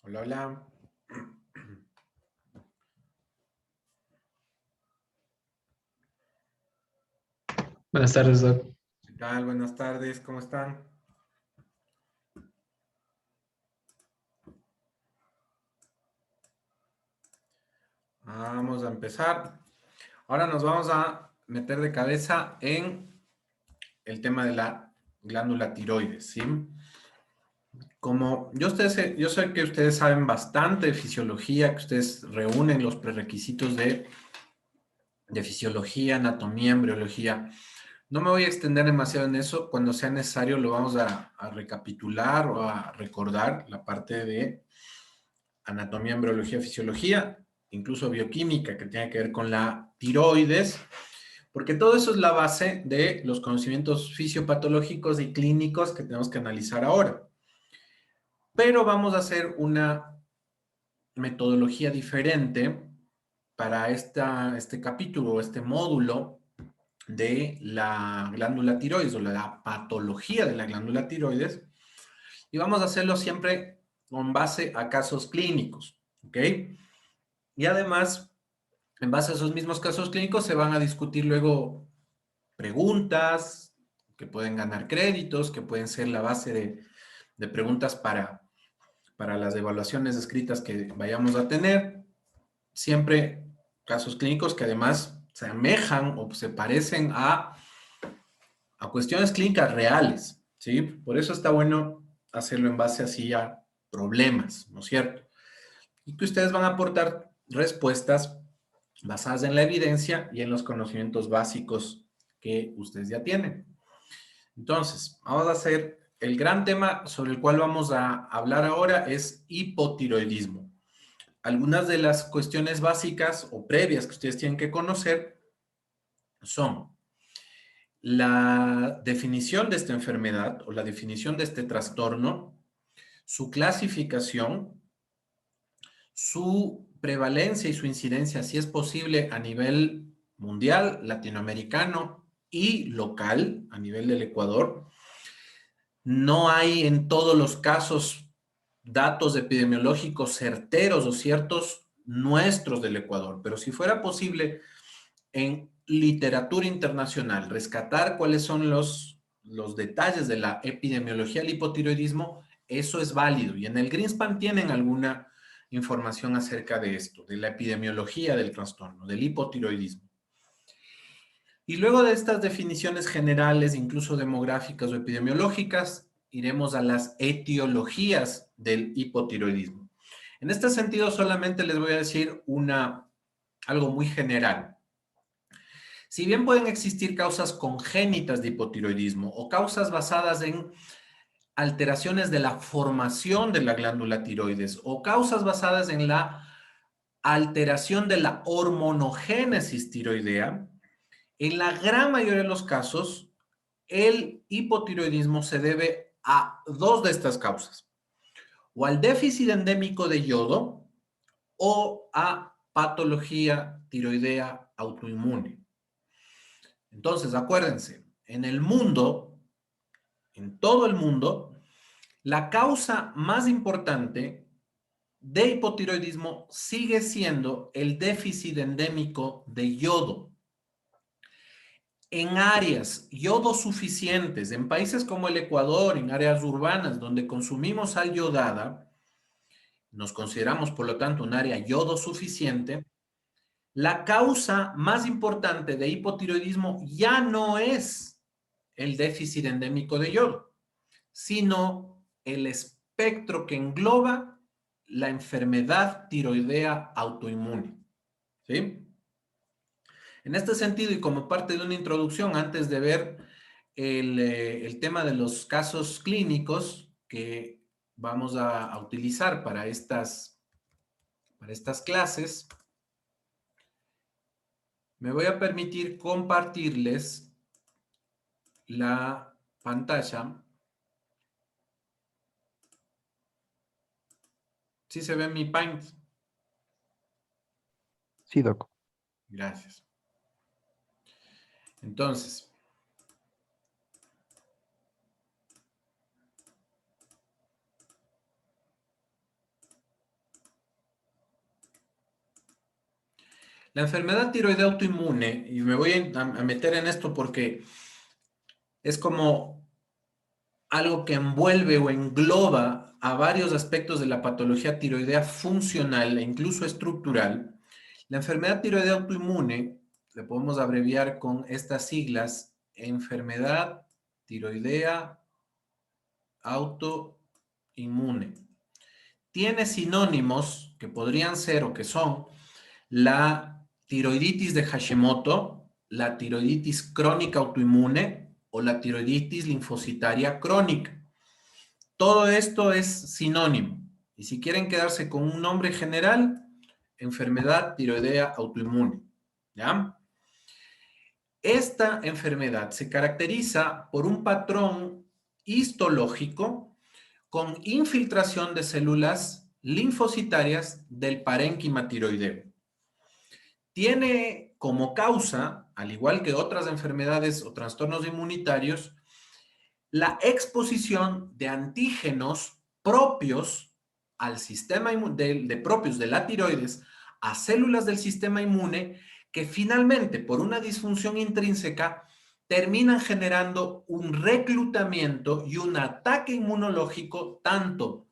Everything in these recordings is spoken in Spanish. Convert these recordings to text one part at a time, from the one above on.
Hola, hola. Buenas tardes, Doc. ¿Qué tal? Buenas tardes, ¿cómo están? Vamos a empezar. Ahora nos vamos a meter de cabeza en el tema de la glándula tiroides, ¿sí? Como yo sé que ustedes saben bastante de fisiología, que ustedes reúnen los prerequisitos de fisiología, anatomía, embriología. No me voy a extender demasiado en eso. Cuando sea necesario lo vamos a recapitular o a recordar la parte de anatomía, embriología, fisiología, incluso bioquímica, que tiene que ver con la tiroides, porque todo eso es la base de los conocimientos fisiopatológicos y clínicos que tenemos que analizar ahora. Pero vamos a hacer una metodología diferente para este capítulo, este módulo de la glándula tiroides o la patología de la glándula tiroides, y vamos a hacerlo siempre con base a casos clínicos, ¿ok? Y además, en base a esos mismos casos clínicos, se van a discutir luego preguntas que pueden ganar créditos, que pueden ser la base de preguntas para las evaluaciones escritas que vayamos a tener. Siempre casos clínicos que además se amejan o se parecen a cuestiones clínicas reales, ¿sí? Por eso está bueno hacerlo en base así a problemas, ¿no es cierto? Y que ustedes van a aportar respuestas basadas en la evidencia y en los conocimientos básicos que ustedes ya tienen. Entonces, vamos a hacer el gran tema sobre el cual vamos a hablar ahora es hipotiroidismo. Algunas de las cuestiones básicas o previas que ustedes tienen que conocer son la definición de esta enfermedad o la definición de este trastorno, su clasificación, su prevalencia y su incidencia, si es posible, a nivel mundial, latinoamericano y local, a nivel del Ecuador. No hay en todos los casos datos epidemiológicos certeros o ciertos nuestros del Ecuador, pero si fuera posible en literatura internacional rescatar cuáles son los detalles de la epidemiología del hipotiroidismo, eso es válido. Y en el Greenspan tienen alguna información acerca de esto, de la epidemiología del trastorno, del hipotiroidismo. Y luego de estas definiciones generales, incluso demográficas o epidemiológicas, iremos a las etiologías del hipotiroidismo. En este sentido, solamente les voy a decir algo muy general. Si bien pueden existir causas congénitas de hipotiroidismo o causas basadas en alteraciones de la formación de la glándula tiroides o causas basadas en la alteración de la hormonogénesis tiroidea, en la gran mayoría de los casos, el hipotiroidismo se debe a dos de estas causas, o al déficit endémico de yodo o a patología tiroidea autoinmune. Entonces, acuérdense, en el mundo, en todo el mundo, la causa más importante de hipotiroidismo sigue siendo el déficit endémico de yodo. En áreas yodo suficientes, en países como el Ecuador, en áreas urbanas donde consumimos sal yodada, nos consideramos por lo tanto un área yodo suficiente, la causa más importante de hipotiroidismo ya no es el déficit endémico de yodo, sino el espectro que engloba la enfermedad tiroidea autoinmune. ¿Sí? En este sentido, y como parte de una introducción, antes de ver el tema de los casos clínicos que vamos a utilizar para estas clases, me voy a permitir compartirles la pantalla. ¿Sí se ve mi Paint? Sí, Doc. Gracias. Entonces, La enfermedad tiroidea autoinmune, y me voy a meter en esto porque es como algo que envuelve o engloba a varios aspectos de la patología tiroidea funcional e incluso estructural. La enfermedad tiroidea autoinmune, le podemos abreviar con estas siglas, enfermedad tiroidea autoinmune. Tiene sinónimos que podrían ser o que son la tiroiditis de Hashimoto, la tiroiditis crónica autoinmune o la tiroiditis linfocitaria crónica. Todo esto es sinónimo. Y si quieren quedarse con un nombre general, enfermedad tiroidea autoinmune. ¿Ya? Esta enfermedad se caracteriza por un patrón histológico con infiltración de células linfocitarias del parénquima tiroideo. Tiene como causa, al igual que otras enfermedades o trastornos inmunitarios, la exposición de antígenos propios al sistema propios de la tiroides a células del sistema inmune que finalmente, por una disfunción intrínseca, terminan generando un reclutamiento y un ataque inmunológico tanto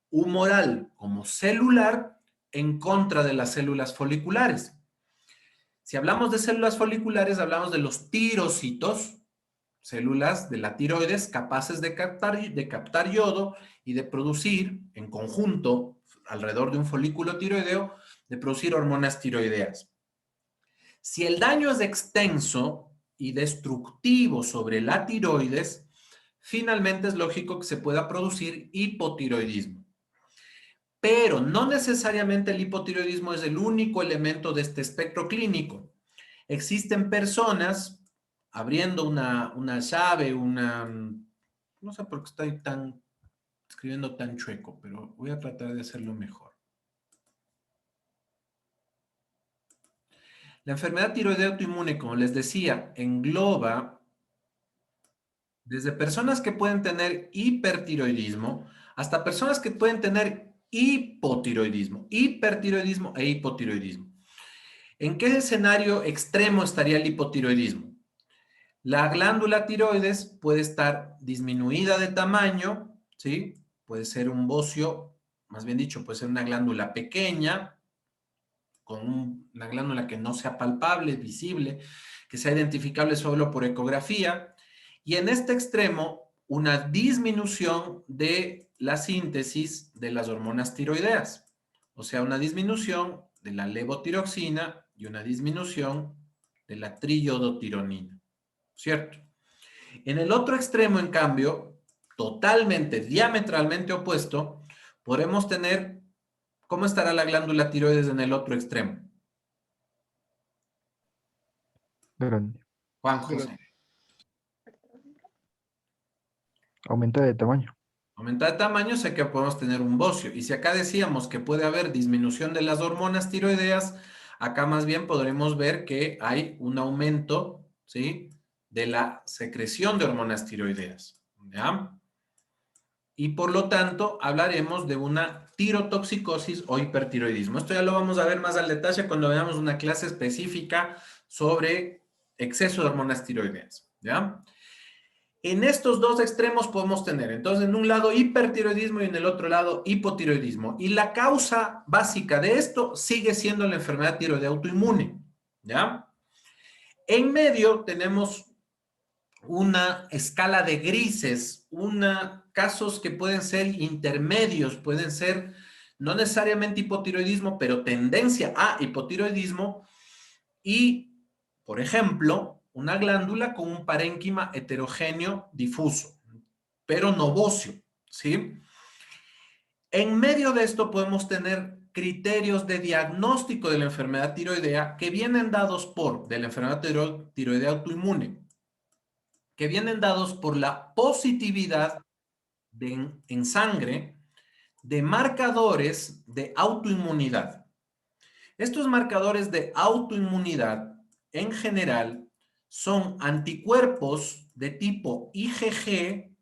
humoral como celular en contra de las células foliculares. Si hablamos de células foliculares, hablamos de los tirocitos, células de la tiroides capaces de captar yodo y de producir en conjunto, alrededor de un folículo tiroideo, de producir hormonas tiroideas. Si el daño es extenso y destructivo sobre la tiroides, finalmente es lógico que se pueda producir hipotiroidismo. Pero no necesariamente el hipotiroidismo es el único elemento de este espectro clínico. Existen personas, abriendo una llave, no sé por qué estoy escribiendo tan chueco, pero voy a tratar de hacerlo mejor. La enfermedad tiroidea autoinmune, como les decía, engloba desde personas que pueden tener hipertiroidismo hasta personas que pueden tener hipotiroidismo, hipertiroidismo e hipotiroidismo. ¿En qué escenario extremo estaría el hipotiroidismo? La glándula tiroides puede estar disminuida de tamaño, ¿sí? Puede ser un bocio, más bien dicho, puede ser una glándula pequeña, con una glándula que no sea palpable, visible, que sea identificable solo por ecografía. Y en este extremo, una disminución de la síntesis de las hormonas tiroideas. O sea, una disminución de la levotiroxina y una disminución de la triiodotironina. ¿Cierto? En el otro extremo, en cambio, totalmente, diametralmente opuesto, podemos tener, ¿cómo estará la glándula tiroides en el otro extremo? Grande. Juan José. Aumenta de tamaño. Aumenta de tamaño, sé que podemos tener un bocio. Y si acá decíamos que puede haber disminución de las hormonas tiroideas, acá más bien podremos ver que hay un aumento, ¿sí?, de la secreción de hormonas tiroideas. ¿Ya? Y por lo tanto, hablaremos de una tirotoxicosis o hipertiroidismo. Esto ya lo vamos a ver más al detalle cuando veamos una clase específica sobre exceso de hormonas tiroideas. ¿Ya? En estos dos extremos podemos tener, entonces, en un lado hipertiroidismo y en el otro lado hipotiroidismo. Y la causa básica de esto sigue siendo la enfermedad tiroidea autoinmune. ¿Ya? En medio tenemos una escala de grises, casos que pueden ser intermedios, pueden ser no necesariamente hipotiroidismo, pero tendencia a hipotiroidismo y, por ejemplo, una glándula con un parénquima heterogéneo difuso, pero novocio, ¿sí? En medio de esto podemos tener criterios de diagnóstico de la enfermedad tiroidea que vienen dados de la enfermedad tiroidea autoinmune, que vienen dados por la positividad en sangre de marcadores de autoinmunidad. Estos marcadores de autoinmunidad, en general, son anticuerpos de tipo IgG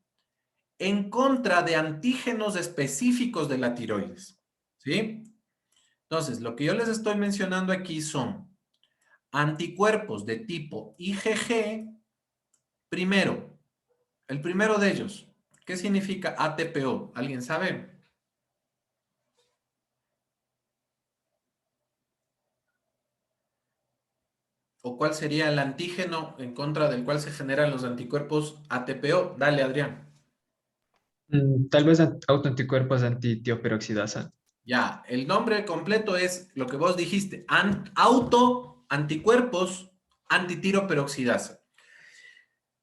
en contra de antígenos específicos de la tiroides. ¿Sí? Entonces, lo que yo les estoy mencionando aquí son anticuerpos de tipo IgG, primero, el primero de ellos, ¿qué significa ATPO? ¿Alguien sabe? ¿O cuál sería el antígeno en contra del cual se generan los anticuerpos ATPO? Dale, Adrián. Tal vez autoanticuerpos antitioperoxidasa. Ya, el nombre completo es lo que vos dijiste, anticuerpos antitiroperoxidasa.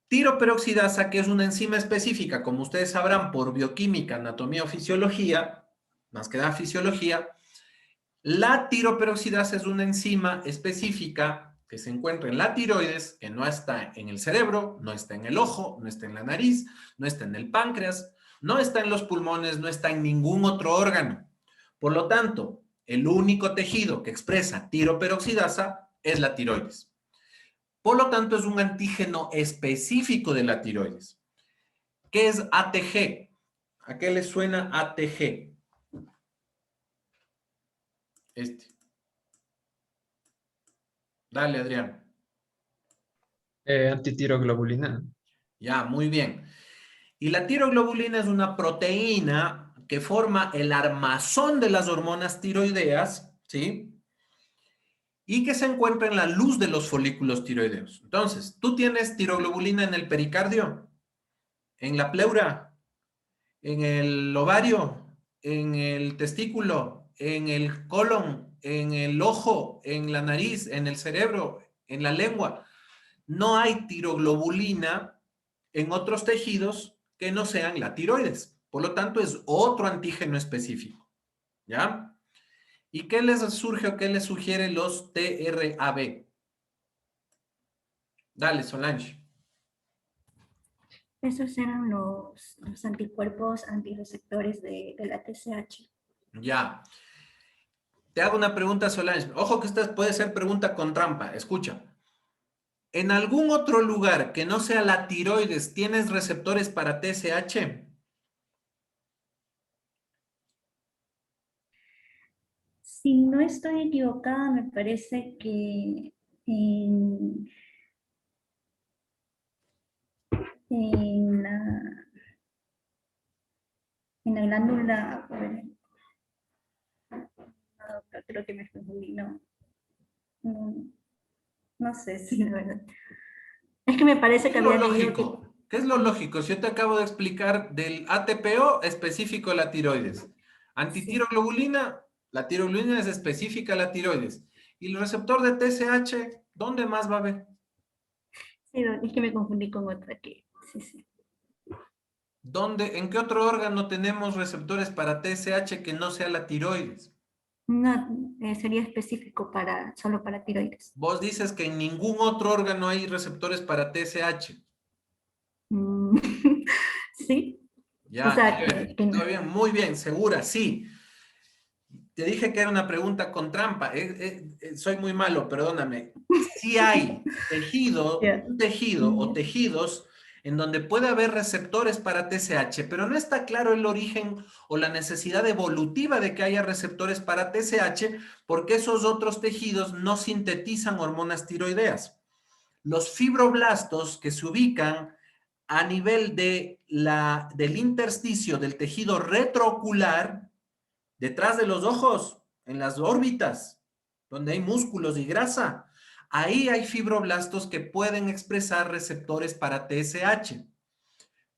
Tiroperoxidasa, que es una enzima específica, como ustedes sabrán, por bioquímica, anatomía o fisiología, más que nada fisiología, la tiroperoxidasa es una enzima específica que se encuentra en la tiroides, que no está en el cerebro, no está en el ojo, no está en la nariz, no está en el páncreas, no está en los pulmones, no está en ningún otro órgano. Por lo tanto, el único tejido que expresa tiroperoxidasa es la tiroides. Por lo tanto, es un antígeno específico de la tiroides. ¿Qué es ATG? ¿A qué le suena ATG? Este. Dale, Adrián. Antitiroglobulina. Ya, muy bien. Y la tiroglobulina es una proteína que forma el armazón de las hormonas tiroideas, ¿sí? Y que se encuentra en la luz de los folículos tiroideos. Entonces, tú tienes tiroglobulina en el pericardio, en la pleura, en el ovario, en el testículo, en el colon, en el ojo, en la nariz, en el cerebro, en la lengua. No hay tiroglobulina en otros tejidos que no sean la tiroides. Por lo tanto, es otro antígeno específico. ¿Ya? ¿Y qué les surge o qué les sugiere los TRAB? Dale, Solange. Esos eran los anticuerpos antirreceptores de la TSH. Ya. Te hago una pregunta, Solange. Ojo que esta puede ser pregunta con trampa. Escucha. ¿En algún otro lugar que no sea la tiroides tienes receptores para TSH? Si no estoy equivocada, me parece que en, en la, en la glándula, a ver, no, creo que me confundí, no, no sé si la verdad. Es que me parece ¿Qué que es lo había leído que lógico? ¿Qué es lo lógico? Si yo te acabo de explicar del ATPO específico de la tiroides. sí, Antitiroglobulina, la tiroglobulina es específica de la tiroides. Y el receptor de TSH, ¿dónde más va a haber? sí, no, es que me confundí con otra que, sí, sí. ¿Dónde, en qué otro órgano tenemos receptores para TSH que no sea la tiroides? No, sería específico solo para tiroides. Vos dices que en ningún otro órgano hay receptores para TSH. Mm, sí, o Ya, sea, chévere. Todo bien, muy bien, segura, sí. Te dije que era una pregunta con trampa. Soy muy malo, perdóname. Sí hay tejido, ya, un tejido o tejidos en donde puede haber receptores para TSH, pero no está claro el origen o la necesidad evolutiva de que haya receptores para TSH, porque esos otros tejidos no sintetizan hormonas tiroideas. Los fibroblastos que se ubican a nivel del intersticio del tejido retroocular, detrás de los ojos, en las órbitas, donde hay músculos y grasa, ahí hay fibroblastos que pueden expresar receptores para TSH,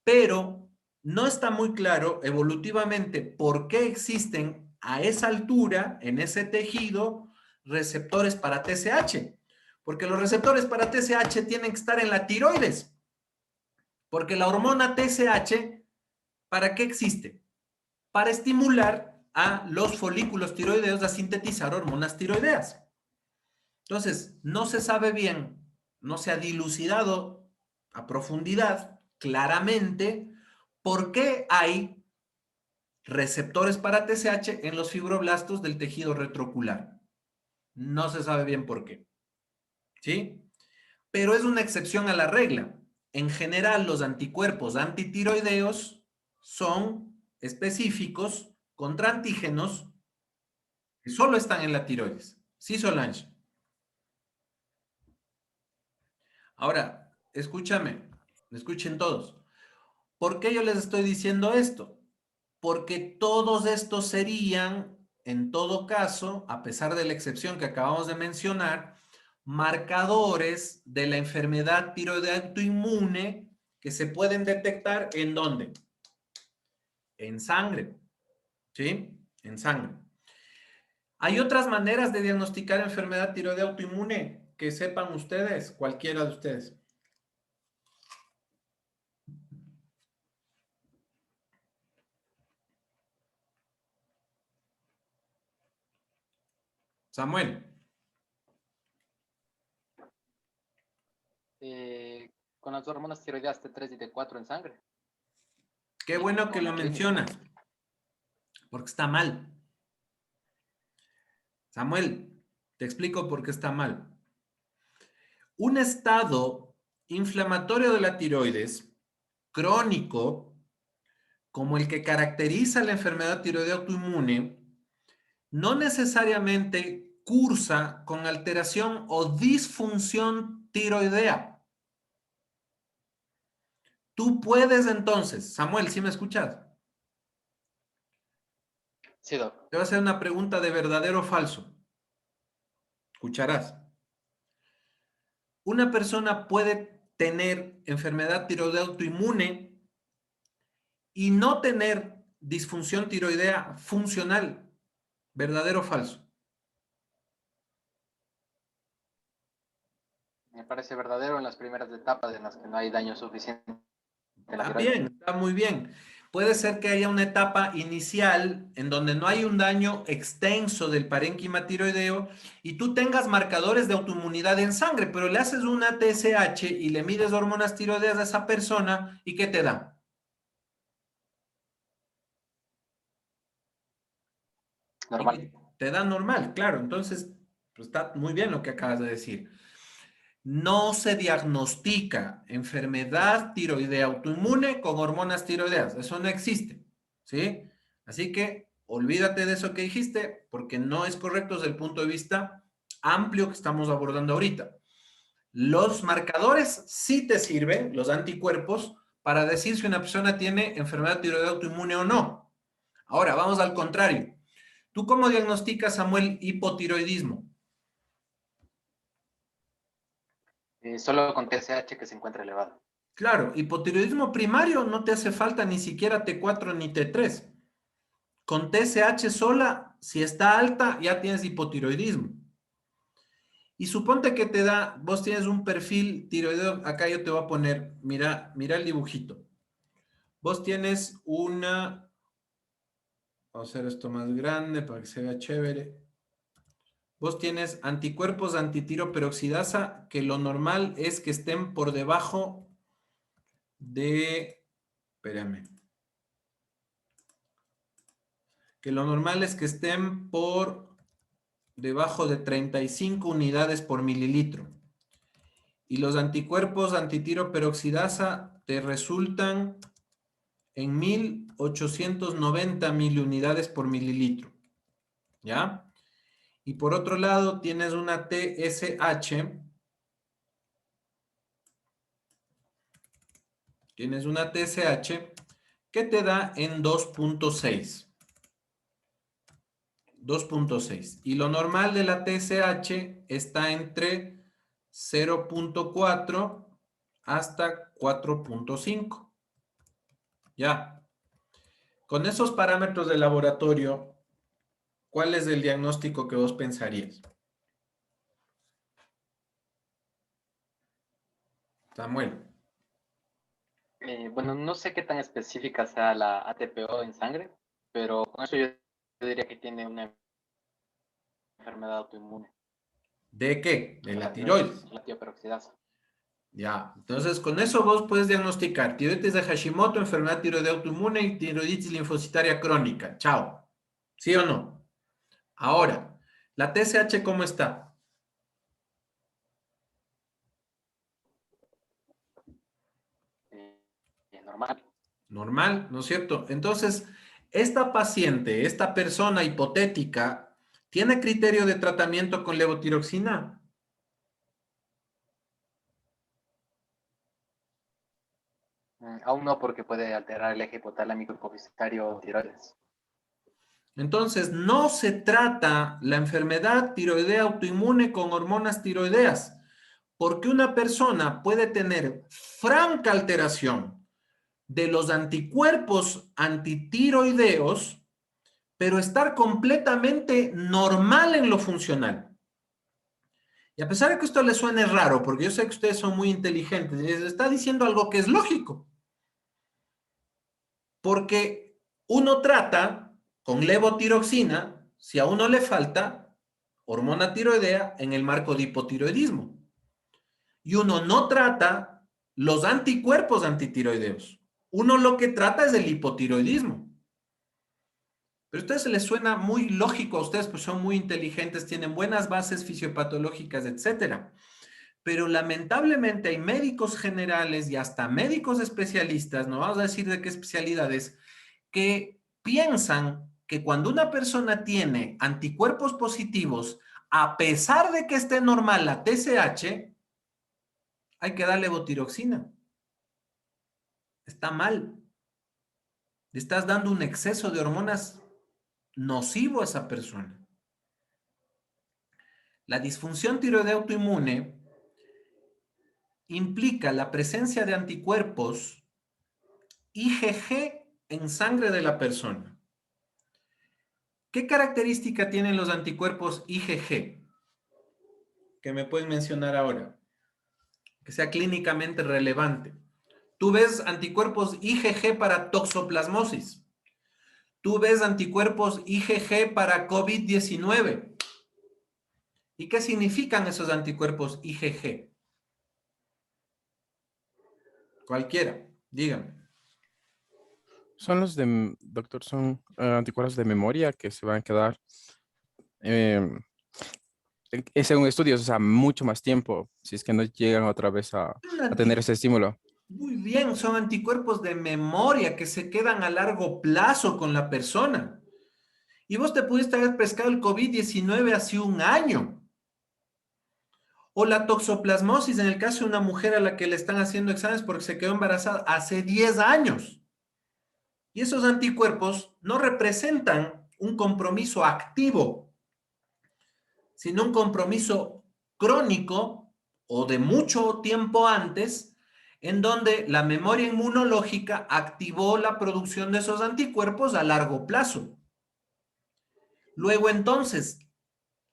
pero no está muy claro evolutivamente por qué existen a esa altura, en ese tejido, receptores para TSH, porque los receptores para TSH tienen que estar en la tiroides, porque la hormona TSH, ¿para qué existe? Para estimular a los folículos tiroideos a sintetizar hormonas tiroideas. Entonces, no se sabe bien, no se ha dilucidado a profundidad, claramente, por qué hay receptores para TSH en los fibroblastos del tejido retroocular. No se sabe bien por qué. ¿Sí? Pero es una excepción a la regla. En general, los anticuerpos antitiroideos son específicos contra antígenos que solo están en la tiroides. Sí, Solange. Ahora, escúchame, escuchen todos. ¿Por qué yo les estoy diciendo esto? Porque todos estos serían, en todo caso, a pesar de la excepción que acabamos de mencionar, marcadores de la enfermedad tiroidea autoinmune que se pueden detectar ¿en dónde? En sangre, ¿sí? En sangre. ¿Hay otras maneras de diagnosticar enfermedad tiroidea autoinmune que sepan ustedes, cualquiera de ustedes? Samuel. Con las hormonas tiroideas T3 y T4 en sangre. Qué bueno que Con lo la clínica. mencionas, porque está mal. Samuel, te explico por qué está mal. Un estado inflamatorio de la tiroides crónico, como el que caracteriza la enfermedad tiroidea autoinmune, no necesariamente cursa con alteración o disfunción tiroidea. Tú puedes entonces, Samuel, ¿sí me escuchas? Sí, doc. Te voy a hacer una pregunta de verdadero o falso. Escucharás. Una persona puede tener enfermedad tiroidea autoinmune y no tener disfunción tiroidea funcional. ¿Verdadero o falso? Me parece verdadero en las primeras etapas en las que no hay daño suficiente en la Está tiroides. bien, está muy bien. Puede ser que haya una etapa inicial en donde no hay un daño extenso del parénquima tiroideo y tú tengas marcadores de autoinmunidad en sangre, pero le haces una TSH y le mides hormonas tiroideas a esa persona y ¿qué te da? Normal. Te da normal, claro. Entonces, pues está muy bien lo que acabas de decir. No se diagnostica enfermedad tiroidea autoinmune con hormonas tiroideas. Eso no existe, ¿sí? Así que olvídate de eso que dijiste porque no es correcto desde el punto de vista amplio que estamos abordando ahorita. Los marcadores sí te sirven, los anticuerpos, para decir si una persona tiene enfermedad tiroidea autoinmune o no. Ahora, vamos al contrario. ¿Tú cómo diagnosticas, Samuel, hipotiroidismo? Solo con TSH que se encuentra elevado. Claro, hipotiroidismo primario no te hace falta ni siquiera T4 ni T3. Con TSH sola, si está alta, ya tienes hipotiroidismo. Y suponte que te da, vos tienes un perfil tiroideo, acá yo te voy a poner, mira el dibujito. Vos tienes una, vamos a hacer esto más grande para que se vea chévere. Vos tienes anticuerpos antitiroperoxidasa, que lo normal es que estén por debajo de, espérame, que lo normal es que estén por debajo de 35 unidades por mililitro. Y los anticuerpos antitiroperoxidasa te resultan en 1890 miliunidades por mililitro. ¿Ya? Y por otro lado tienes una TSH. Tienes una TSH que te da en 2.6. 2.6. Y lo normal de la TSH está entre 0.4 hasta 4.5. Ya. Con esos parámetros de laboratorio, ¿cuál es el diagnóstico que vos pensarías? Samuel. Bueno, no sé qué tan específica sea la ATPO en sangre, pero con eso yo diría que tiene una enfermedad autoinmune. ¿De qué? De De la la tiroides. la tiroperoxidasa. Ya, entonces con eso vos puedes diagnosticar tiroides de Hashimoto, enfermedad tiroidea autoinmune y tiroiditis linfocitaria crónica. Chao. ¿Sí o no? Ahora, ¿la TSH cómo está? Normal. Normal, ¿no es cierto? Entonces, esta paciente, esta persona hipotética, ¿tiene criterio de tratamiento con levotiroxina? Aún no, porque puede alterar el eje hipotalámico hipofisitario tiroides. Entonces, no se trata la enfermedad tiroidea autoinmune con hormonas tiroideas, porque una persona puede tener franca alteración de los anticuerpos antitiroideos, pero estar completamente normal en lo funcional. Y a pesar de que esto les suene raro, porque yo sé que ustedes son muy inteligentes, les está diciendo algo que es lógico. Porque uno trata con levotiroxina, si a uno le falta hormona tiroidea en el marco de hipotiroidismo. Y uno no trata los anticuerpos antitiroideos. Uno lo que trata es el hipotiroidismo. Pero a ustedes se les suena muy lógico a ustedes, pues son muy inteligentes, tienen buenas bases fisiopatológicas, etcétera. Pero lamentablemente hay médicos generales y hasta médicos especialistas, no vamos a decir de qué especialidades, que piensan que cuando una persona tiene anticuerpos positivos, a pesar de que esté normal la TSH, hay que darle levotiroxina. Está mal. Le estás dando un exceso de hormonas nocivo a esa persona. La disfunción tiroidea autoinmune implica la presencia de anticuerpos IgG en sangre de la persona. ¿Qué característica tienen los anticuerpos IgG? Que me pueden mencionar ahora. Que sea clínicamente relevante. Tú ves anticuerpos IgG para toxoplasmosis. Tú ves anticuerpos IgG para COVID-19. ¿Y qué significan esos anticuerpos IgG? Cualquiera, dígame. Son los de, doctor, son anticuerpos de memoria que se van a quedar, eh, según estudios, o sea, mucho más tiempo, si es que no llegan otra vez a tener ese estímulo. Muy bien, son anticuerpos de memoria que se quedan a largo plazo con la persona. Y vos te pudiste haber pescado el COVID-19 hace un año. O la toxoplasmosis en el caso de una mujer a la que le están haciendo exámenes porque se quedó embarazada hace 10 años. Y esos anticuerpos no representan un compromiso activo, sino un compromiso crónico o de mucho tiempo antes, en donde la memoria inmunológica activó la producción de esos anticuerpos a largo plazo. Luego entonces,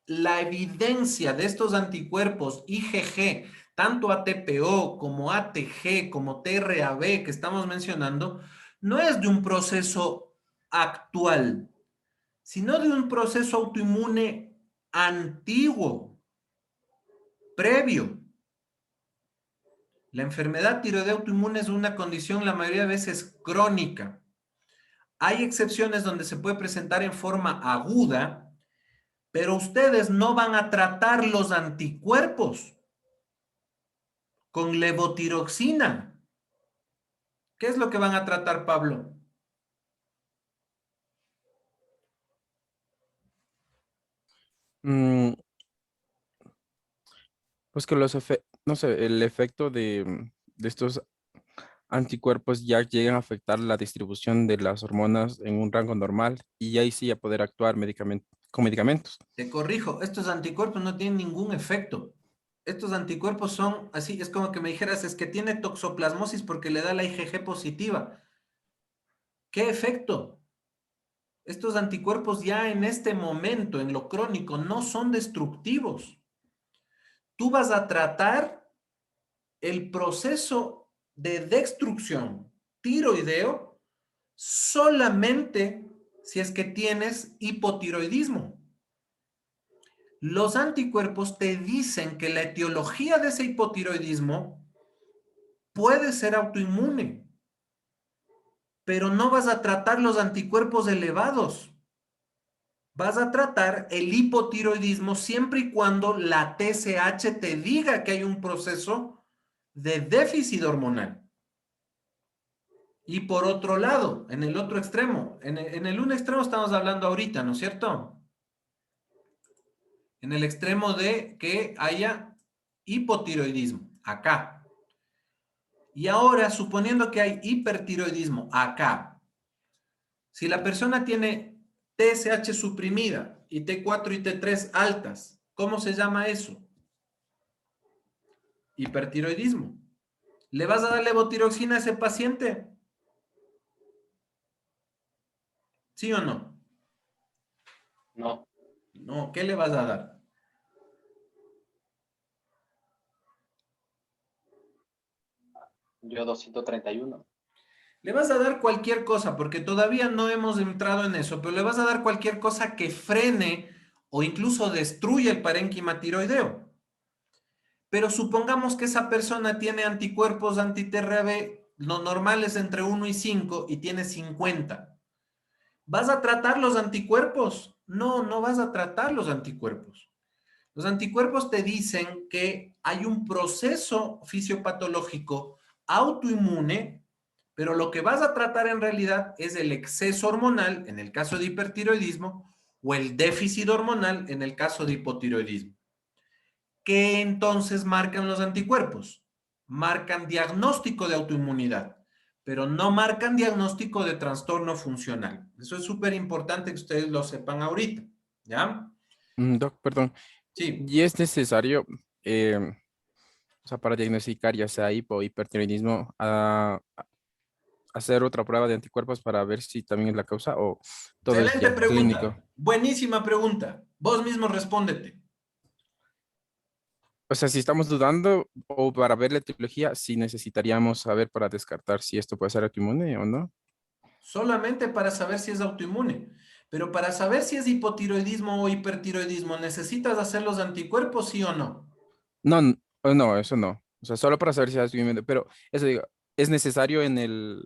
la evidencia de estos anticuerpos IgG, tanto ATPO como ATG, como TRAB que estamos mencionando, no es de un proceso actual, sino de un proceso autoinmune antiguo, previo. La enfermedad tiroidea autoinmune es una condición la mayoría de veces crónica. Hay excepciones donde se puede presentar en forma aguda, pero ustedes no van a tratar los anticuerpos con levotiroxina. ¿Qué es lo que van a tratar, Pablo? Mm, pues que no sé, el efecto de estos anticuerpos ya llegan a afectar la distribución de las hormonas en un rango normal y ahí sí a poder actuar con medicamentos. Te corrijo, estos anticuerpos no tienen ningún efecto. Estos anticuerpos son así, es como que me dijeras, es que tiene toxoplasmosis porque le da la IgG positiva. ¿Qué efecto? Estos anticuerpos ya en este momento, en lo crónico, no son destructivos. Tú vas a tratar el proceso de destrucción tiroideo solamente si es que tienes hipotiroidismo. Los anticuerpos te dicen que la etiología de ese hipotiroidismo puede ser autoinmune, pero no vas a tratar los anticuerpos elevados. Vas a tratar el hipotiroidismo siempre y cuando la TSH te diga que hay un proceso de déficit hormonal. Y por otro lado, en el otro extremo, en el un extremo estamos hablando ahorita, ¿no es cierto? En el extremo de que haya hipotiroidismo, acá. Y ahora, suponiendo que hay hipertiroidismo acá, si la persona tiene TSH suprimida y T4 y T3 altas, ¿cómo se llama eso? Hipertiroidismo. ¿Le vas a dar levotiroxina a ese paciente? ¿Sí o no? No, No, ¿qué le vas a dar? yo 231. Le vas a dar cualquier cosa, porque todavía no hemos entrado en eso, pero le vas a dar cualquier cosa que frene o incluso destruya el parénquima tiroideo. Pero supongamos que esa persona tiene anticuerpos anti-TRAB, lo normal es entre 1 y 5 y tiene 50. ¿Vas a tratar los anticuerpos? No, no vas a tratar los anticuerpos. Los anticuerpos te dicen que hay un proceso fisiopatológico autoinmune, pero lo que vas a tratar en realidad es el exceso hormonal, en el caso de hipertiroidismo, o el déficit hormonal, en el caso de hipotiroidismo. ¿Qué entonces marcan los anticuerpos? Marcan diagnóstico de autoinmunidad, pero no marcan diagnóstico de trastorno funcional. Eso es súper importante que ustedes lo sepan ahorita, ¿ya? Doc, perdón. Sí, ¿Y es necesario, o sea, para diagnosticar ya sea hipo o hipertiroidismo, hacer otra prueba de anticuerpos para ver si también es la causa o todo es excelente ya clínico? pregunta. Buenísima pregunta. Vos mismo respóndete. O sea, si estamos dudando o para ver la etiología, sí necesitaríamos saber para descartar si esto puede ser autoinmune o no. Solamente para saber si es autoinmune. Pero para saber si es hipotiroidismo o hipertiroidismo, ¿necesitas hacer los anticuerpos, sí o no? No, no, eso no. O sea, solo para saber si es autoinmune. Pero eso digo, es necesario en el,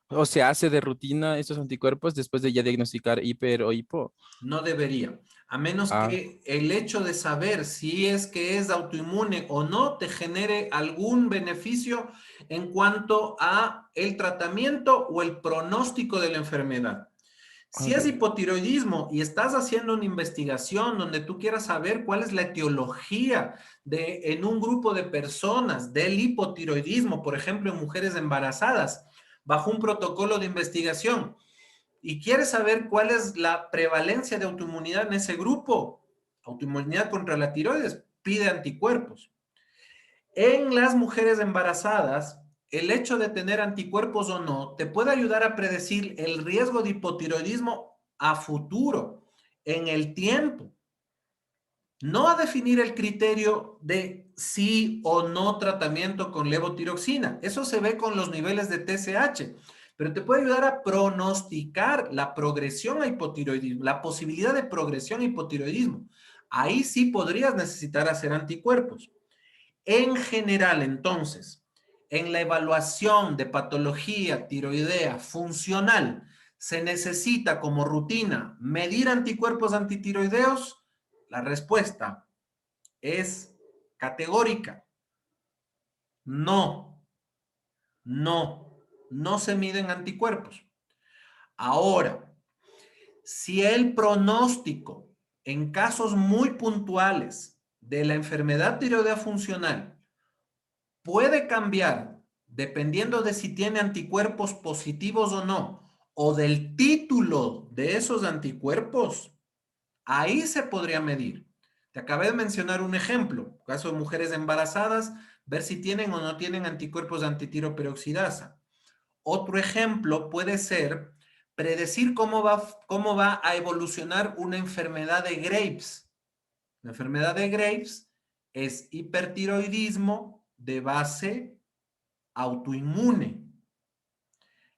o se hace de rutina estos anticuerpos después de ya diagnosticar hiper o hipo. No debería. A menos Ah, que el hecho de saber si es que es autoinmune o no te genere algún beneficio en cuanto a el tratamiento o el pronóstico de la enfermedad. Si es ok. hipotiroidismo y estás haciendo una investigación donde tú quieras saber cuál es la etiología en un grupo de personas del hipotiroidismo, por ejemplo, en mujeres embarazadas, bajo un protocolo de investigación, y quieres saber cuál es la prevalencia de autoinmunidad en ese grupo, autoinmunidad contra la tiroides, pide anticuerpos. En las mujeres embarazadas, el hecho de tener anticuerpos o no te puede ayudar a predecir el riesgo de hipotiroidismo a futuro, en el tiempo. No a definir el criterio de sí o no tratamiento con levotiroxina. Eso se ve con los niveles de TSH, pero te puede ayudar a pronosticar la progresión a hipotiroidismo, la posibilidad de progresión a hipotiroidismo. Ahí sí podrías necesitar hacer anticuerpos. En general, entonces, en la evaluación de patología tiroidea funcional, ¿se necesita como rutina medir anticuerpos antitiroideos? La respuesta es categórica. No, no se miden anticuerpos. Ahora, si el pronóstico en casos muy puntuales de la enfermedad tiroidea funcional puede cambiar dependiendo de si tiene anticuerpos positivos o no, o del título de esos anticuerpos, ahí se podría medir. Te acabé de mencionar un ejemplo, caso de mujeres embarazadas, ver si tienen o no tienen anticuerpos de antitiroperoxidasa. Otro ejemplo puede ser predecir cómo va a evolucionar una enfermedad de Graves. La enfermedad de Graves es hipertiroidismo de base autoinmune.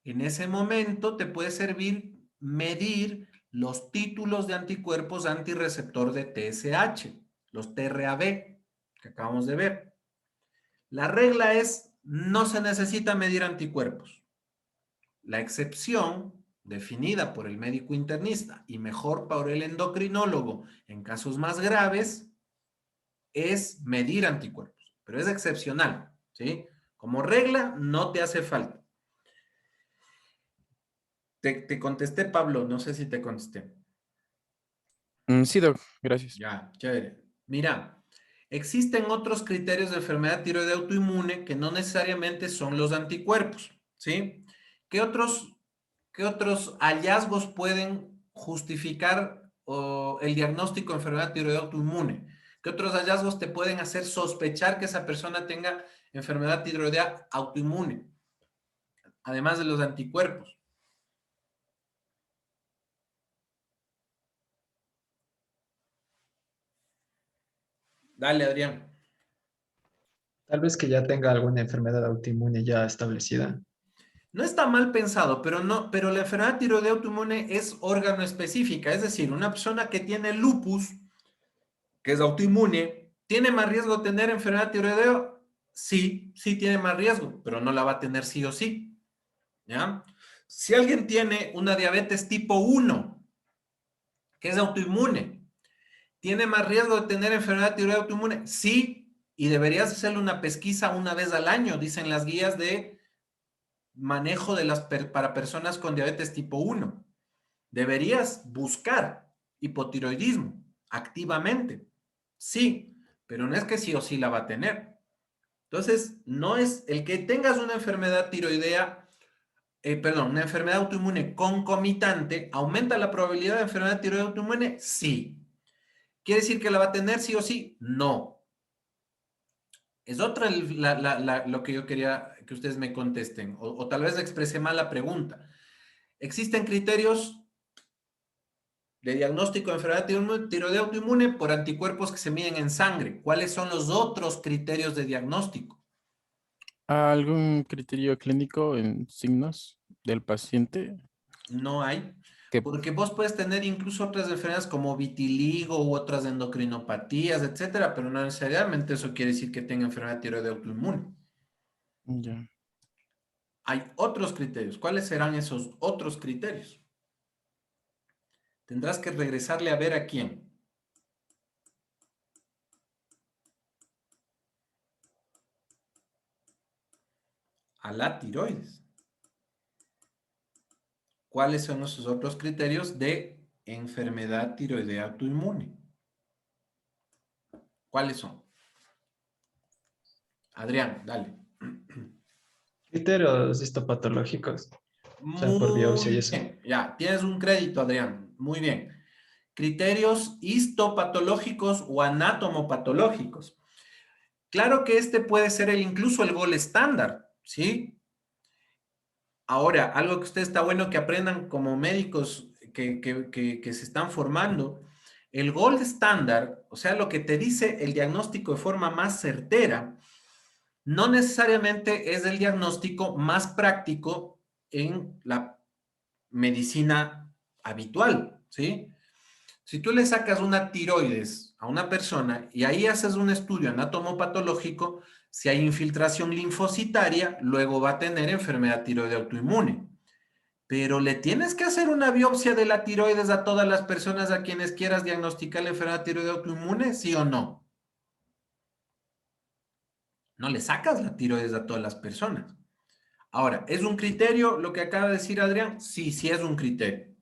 En ese momento te puede servir medir los títulos de anticuerpos antirreceptor de TSH, los TRAB, que acabamos de ver. La regla es, no se necesita medir anticuerpos. La excepción, definida por el médico internista y mejor por el endocrinólogo en casos más graves, es medir anticuerpos, pero es excepcional, ¿sí? Como regla, no te hace falta. Te contesté, Pablo, no sé si te contesté. Sí, doc, gracias. Ya, chévere. Mira, Existen otros criterios de enfermedad tiroidea autoinmune que no necesariamente son los anticuerpos, ¿sí? ¿Qué otros hallazgos pueden justificar el diagnóstico de enfermedad tiroidea autoinmune? ¿Qué otros hallazgos te pueden hacer sospechar que esa persona tenga enfermedad tiroidea autoinmune? Además de los anticuerpos. Dale, Adrián. Tal vez que ya tenga alguna enfermedad autoinmune ya establecida. No está mal pensado, pero la enfermedad tiroidea autoinmune es órgano específica. Es decir, una persona que tiene lupus, que es autoinmune, ¿tiene más riesgo de tener enfermedad tiroidea? Sí, sí tiene más riesgo, pero no la va a tener sí o sí. ¿Ya? Si alguien tiene una diabetes tipo 1, que es autoinmune, ¿tiene más riesgo de tener enfermedad tiroidea autoinmune? Sí, y deberías hacerle una pesquisa una vez al año, dicen las guías de manejo para personas con diabetes tipo 1. Deberías buscar hipotiroidismo activamente. Sí, pero no es que sí o sí la va a tener. Entonces, no es el que tengas una enfermedad tiroidea, una enfermedad autoinmune concomitante, ¿aumenta la probabilidad de enfermedad tiroidea autoinmune? Sí. ¿Quiere decir que la va a tener sí o sí? No. Es otra lo que yo quería que ustedes me contesten, o tal vez expresé mal la pregunta. Existen criterios de diagnóstico de enfermedad tiroidea autoinmune por anticuerpos que se miden en sangre. ¿Cuáles son los otros criterios de diagnóstico? ¿Algún criterio clínico en signos del paciente? No hay. Que, Porque vos puedes tener incluso otras enfermedades como vitiligo u otras endocrinopatías, etcétera, pero no necesariamente eso quiere decir que tenga enfermedad tiroidea autoinmune. ya. Hay otros criterios. ¿Cuáles serán esos otros criterios? Tendrás que regresarle a ver a quién. A la tiroides. ¿Cuáles son esos otros criterios de enfermedad tiroidea autoinmune? ¿Cuáles son? Adrián, dale. Criterios histopatológicos, o sea, por biopsia y Muy eso. bien, ya, tienes un crédito, Adrián. Muy bien. Criterios histopatológicos o anatomopatológicos. Claro que este puede ser incluso el gol estándar, ¿sí? Ahora, algo que usted está bueno que aprendan como médicos que se están formando, el gold estándar, o sea, lo que te dice el diagnóstico de forma más certera, no necesariamente es el diagnóstico más práctico en la medicina habitual, ¿sí? Si tú le sacas una tiroides a una persona y ahí haces un estudio anatomopatológico, si hay infiltración linfocitaria, luego va a tener enfermedad tiroidea autoinmune. Pero le tienes que hacer una biopsia de la tiroides a todas las personas a quienes quieras diagnosticar la enfermedad tiroidea autoinmune, ¿sí o no? No le sacas la tiroides a todas las personas. Ahora, ¿es un criterio lo que acaba de decir Adrián? Sí, sí es un criterio.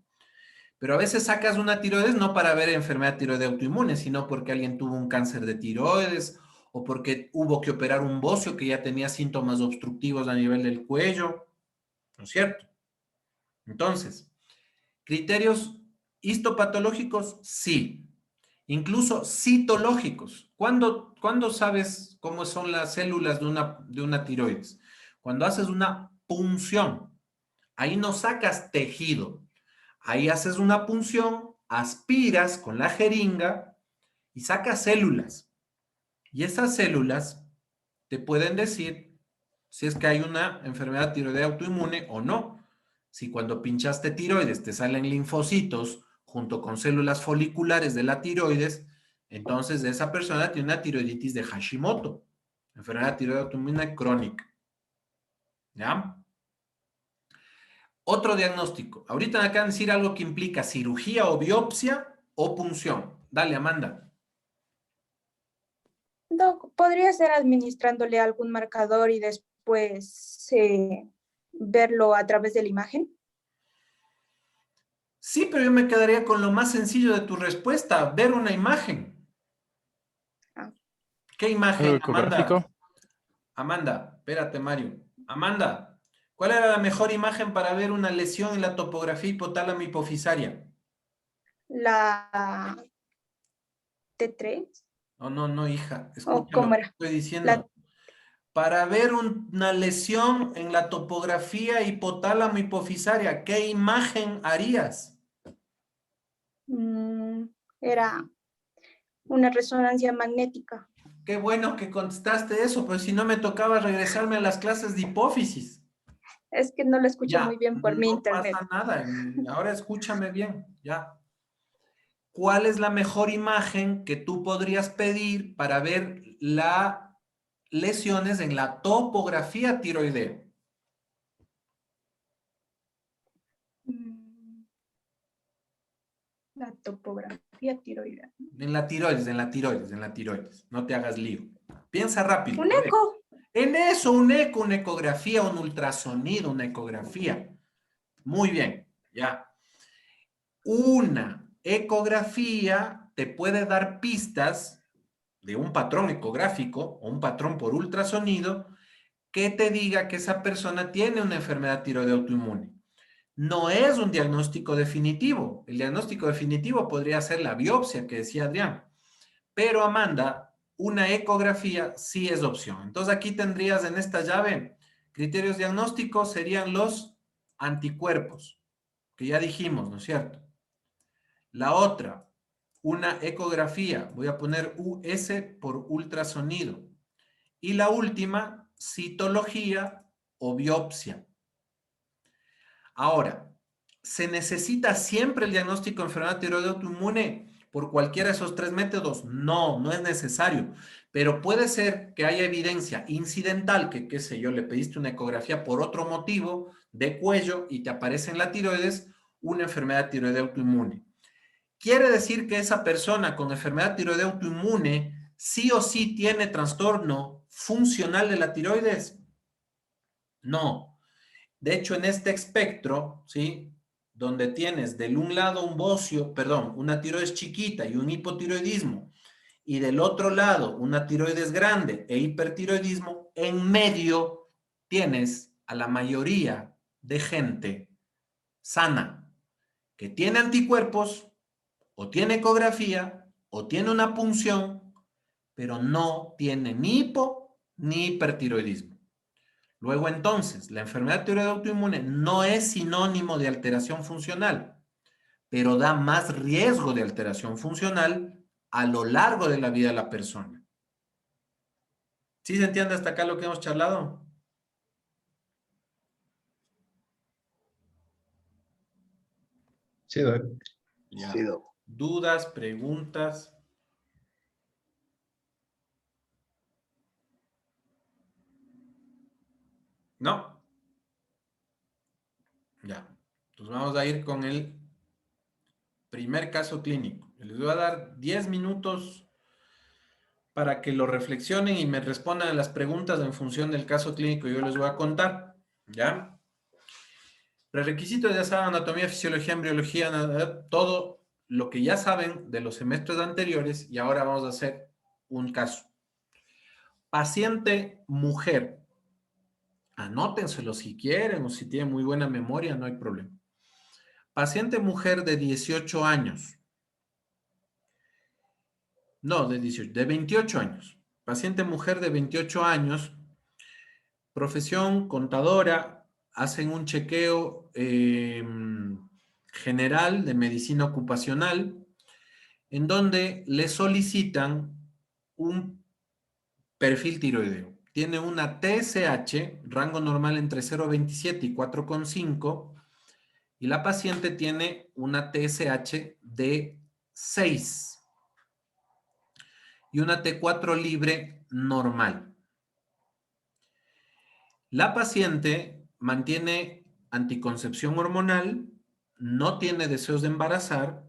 Pero a veces sacas una tiroides no para ver enfermedad tiroidea autoinmune, sino porque alguien tuvo un cáncer de tiroides o porque hubo que operar un bocio que ya tenía síntomas obstructivos a nivel del cuello, ¿no es cierto? Entonces, criterios histopatológicos, sí. Incluso citológicos. ¿Cuándo sabes cómo son las células de una tiroides? Cuando haces una punción. Ahí no sacas tejido. Ahí haces una punción, aspiras con la jeringa y sacas células. Y esas células te pueden decir si es que hay una enfermedad tiroidea autoinmune o no. Si cuando pinchaste tiroides te salen linfocitos junto con células foliculares de la tiroides, entonces esa persona tiene una tiroiditis de Hashimoto, enfermedad tiroidea autoinmune crónica. ¿Ya? Otro diagnóstico. Ahorita me acaban de decir algo que implica cirugía o biopsia o punción. Dale, Amanda. Doc, ¿podría ser administrándole algún marcador y después verlo a través de la imagen? Sí, pero yo me quedaría con lo más sencillo de tu respuesta, ver una imagen. Ah, ¿Qué imagen, ¿Algo Amanda? ecográfico? Amanda, espérate, Mario. Amanda, ¿cuál era la mejor imagen para ver una lesión en la topografía hipotálamo hipofisaria? La T3, No, hija, o escucha lo cómo que era. estoy diciendo. La, Para ver una lesión en la topografía hipotálamo hipofisaria, ¿qué imagen harías? era una resonancia magnética. Qué bueno que contestaste eso, pues si no me tocaba regresarme a las clases de hipófisis. Es que no lo escucho Ya, muy bien por mi no internet. pasa nada. Ahora escúchame bien, ya. ¿Cuál es la mejor imagen que tú podrías pedir para ver las lesiones en la topografía tiroidea? La topografía tiroidea. En la tiroides. No te hagas lío. Piensa rápido. Un A ver. eco. En eso, un eco, una ecografía, un ultrasonido, una ecografía. Muy bien, ya. Una ecografía te puede dar pistas de un patrón ecográfico o un patrón por ultrasonido que te diga que esa persona tiene una enfermedad tiroidea autoinmune. No es un diagnóstico definitivo. El diagnóstico definitivo podría ser la biopsia que decía Adrián. Pero Amanda, una ecografía sí es opción. Entonces aquí tendrías en esta llave, criterios diagnósticos serían los anticuerpos, que ya dijimos, ¿no es cierto? La otra, una ecografía, voy a poner US por ultrasonido. Y la última, citología o biopsia. Ahora, ¿se necesita siempre el diagnóstico de enfermedad tiroidea autoinmune por cualquiera de esos tres métodos? No, no es necesario. Pero puede ser que haya evidencia incidental, que qué sé yo, le pediste una ecografía por otro motivo de cuello y te aparece en la tiroides una enfermedad tiroidea autoinmune. ¿Quiere decir que esa persona con enfermedad tiroidea autoinmune sí o sí tiene trastorno funcional de la tiroides? No. De hecho, en este espectro, ¿sí? Donde tienes del un lado un bocio, perdón, una tiroides chiquita y un hipotiroidismo, y del otro lado una tiroides grande e hipertiroidismo, en medio tienes a la mayoría de gente sana que tiene anticuerpos o tiene ecografía o tiene una punción, pero no tiene ni hipo ni hipertiroidismo. Luego entonces, la enfermedad tiroidea autoinmune no es sinónimo de alteración funcional, pero da más riesgo de alteración funcional a lo largo de la vida de la persona. ¿Sí se entiende hasta acá lo que hemos charlado? Sí, doc. Ya. Sí, doc. ¿Dudas, preguntas? ¿No? Ya. Entonces vamos a ir con el primer caso clínico. Les voy a dar 10 minutos para que lo reflexionen y me respondan a las preguntas en función del caso clínico que yo les voy a contar. ¿Ya? Prerequisitos, ya saben, anatomía, fisiología, embriología, todo lo que ya saben de los semestres anteriores, y ahora vamos a hacer un caso. Paciente mujer. Anótenselo si quieren o si tienen muy buena memoria, no hay problema. Paciente mujer de 18 años. No, de 18, de 28 años. Paciente mujer de 28 años, profesión contadora, hacen un chequeo general de medicina ocupacional, en donde le solicitan un perfil tiroideo. Tiene una TSH, rango normal entre 0,27 y 4,5, y la paciente tiene una TSH de 6 y una T4 libre normal. La paciente mantiene anticoncepción hormonal, no tiene deseos de embarazar,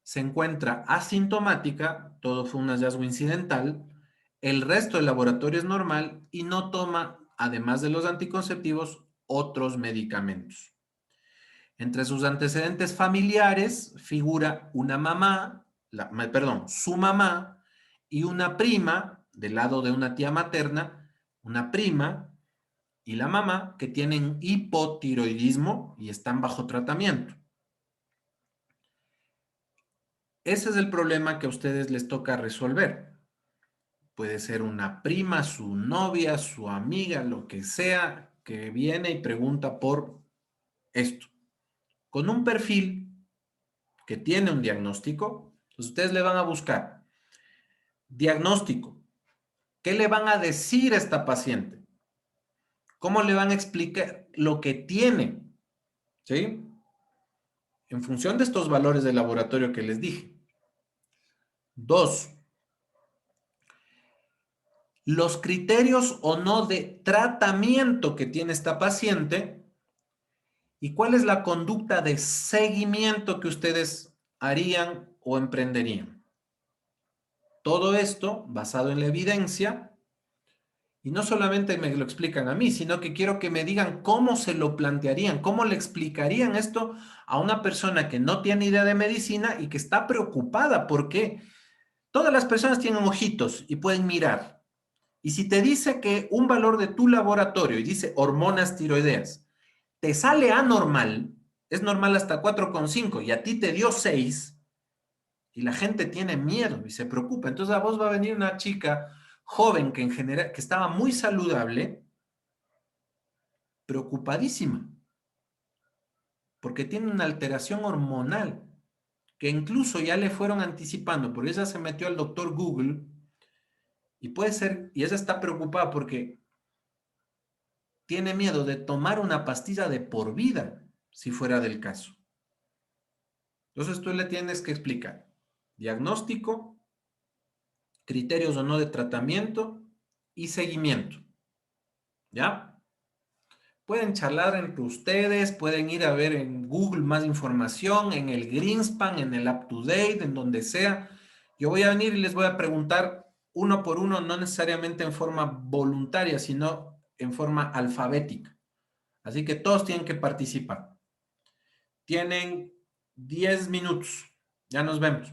se encuentra asintomática, todo fue un hallazgo incidental, el resto del laboratorio es normal y no toma, además de los anticonceptivos, otros medicamentos. Entre sus antecedentes familiares figura una mamá, su mamá y una prima, del lado de una tía materna, una prima y la mamá que tienen hipotiroidismo y están bajo tratamiento. Ese es el problema que a ustedes les toca resolver. Puede ser una prima, su novia, su amiga, lo que sea, que viene y pregunta por esto. Con un perfil que tiene un diagnóstico, pues ustedes le van a buscar diagnóstico. ¿Qué le van a decir a esta paciente? ¿Cómo le van a explicar lo que tiene? ¿Sí? En función de estos valores de laboratorio que les dije. 2, los criterios o no de tratamiento que tiene esta paciente y cuál es la conducta de seguimiento que ustedes harían o emprenderían. Todo esto basado en la evidencia y no solamente me lo explican a mí, sino que quiero que me digan cómo se lo plantearían, cómo le explicarían esto a una persona que no tiene idea de medicina y que está preocupada porque todas las personas tienen ojitos y pueden mirar. Y si te dice que un valor de tu laboratorio y dice hormonas tiroideas, te sale anormal, es normal hasta 4,5 y a ti te dio 6 y la gente tiene miedo y se preocupa. Entonces a vos va a venir una chica joven que en general, que estaba muy saludable, preocupadísima, porque tiene una alteración hormonal que incluso ya le fueron anticipando, porque ella se metió al doctor Google y puede ser, y ella está preocupada porque tiene miedo de tomar una pastilla de por vida, si fuera del caso. Entonces tú le tienes que explicar diagnóstico, criterios o no de tratamiento y seguimiento. ¿Ya? Pueden charlar entre ustedes, pueden ir a ver en Google más información, en el Greenspan, en el UpToDate, en donde sea. Yo voy a venir y les voy a preguntar uno por uno, no necesariamente en forma voluntaria, sino en forma alfabética. Así que todos tienen que participar. Tienen 10 minutos. Ya nos vemos.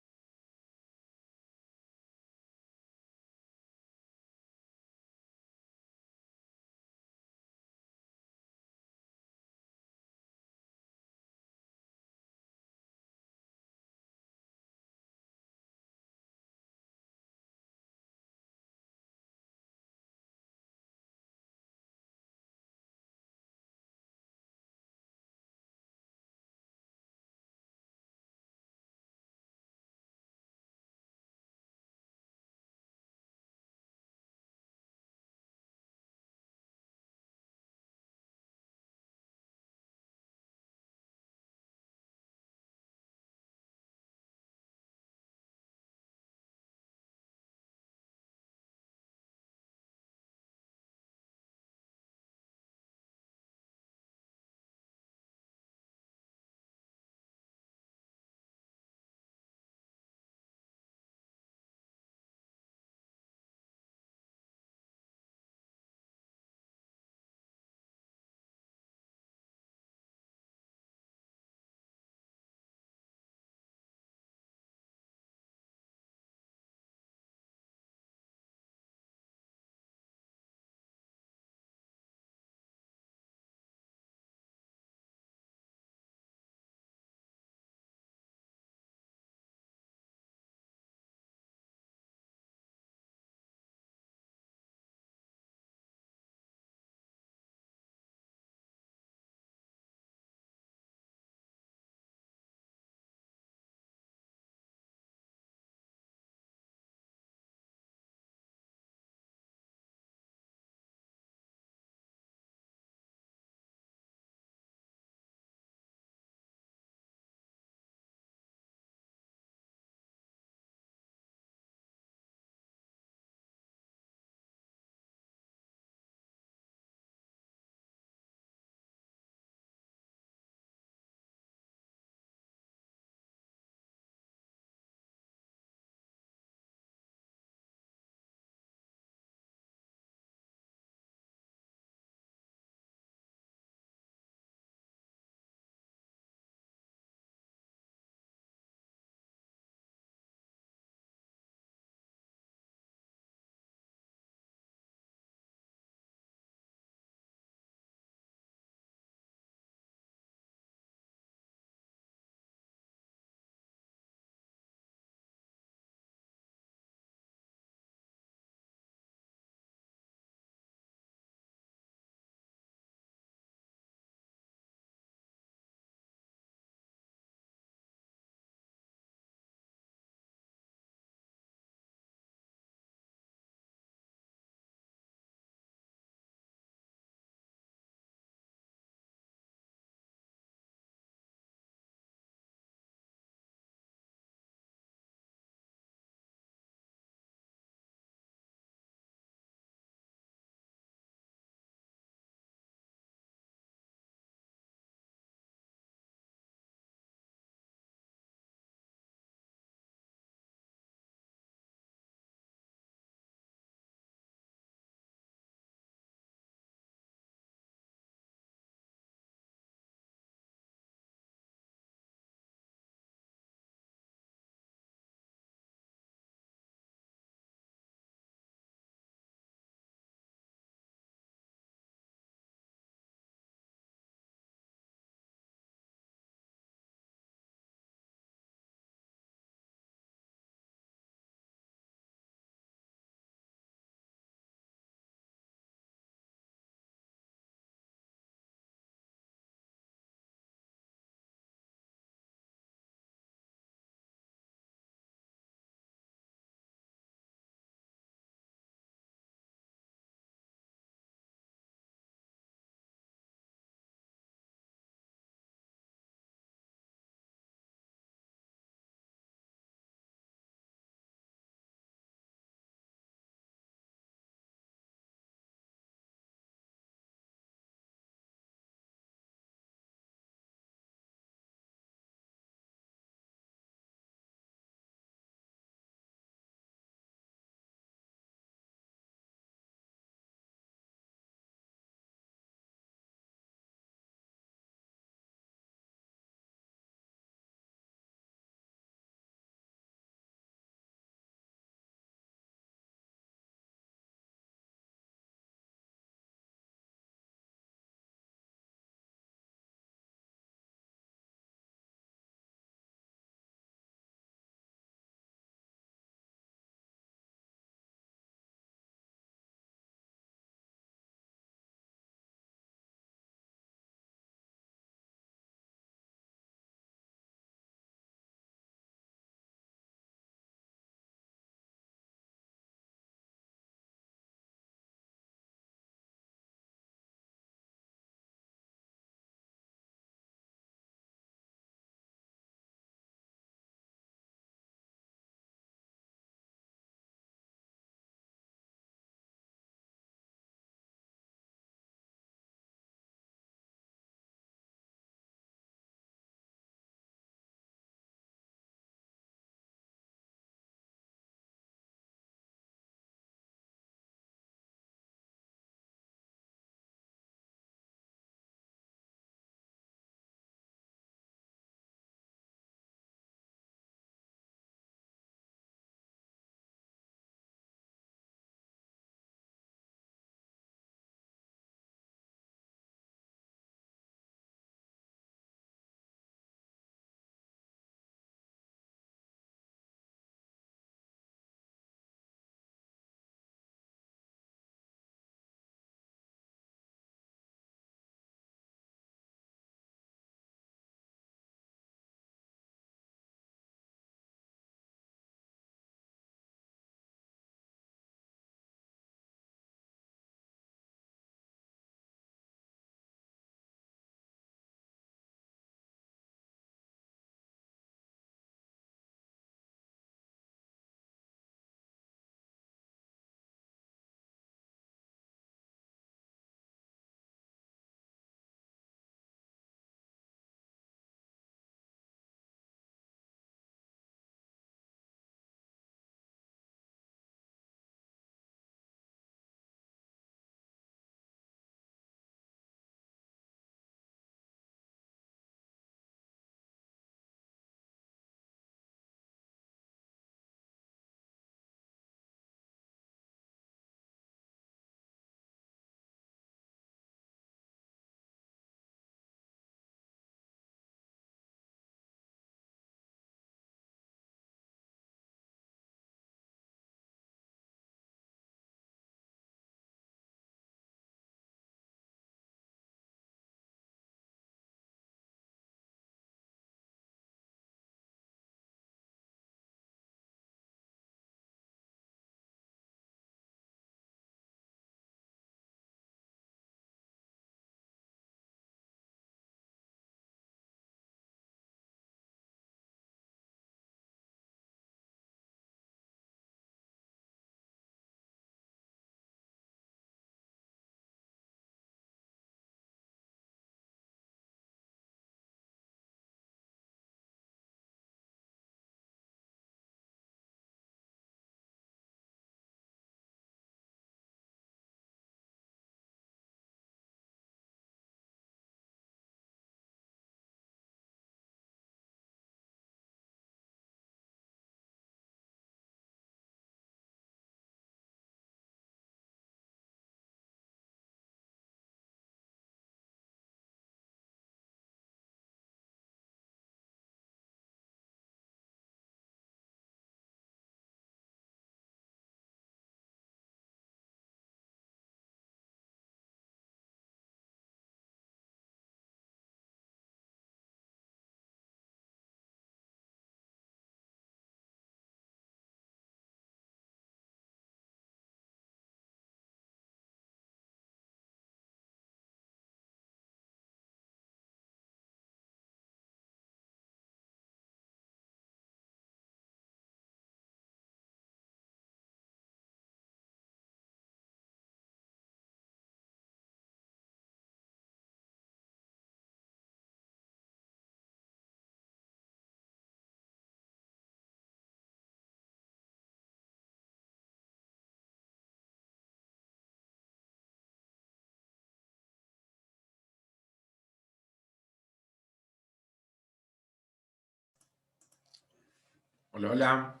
Hola, hola.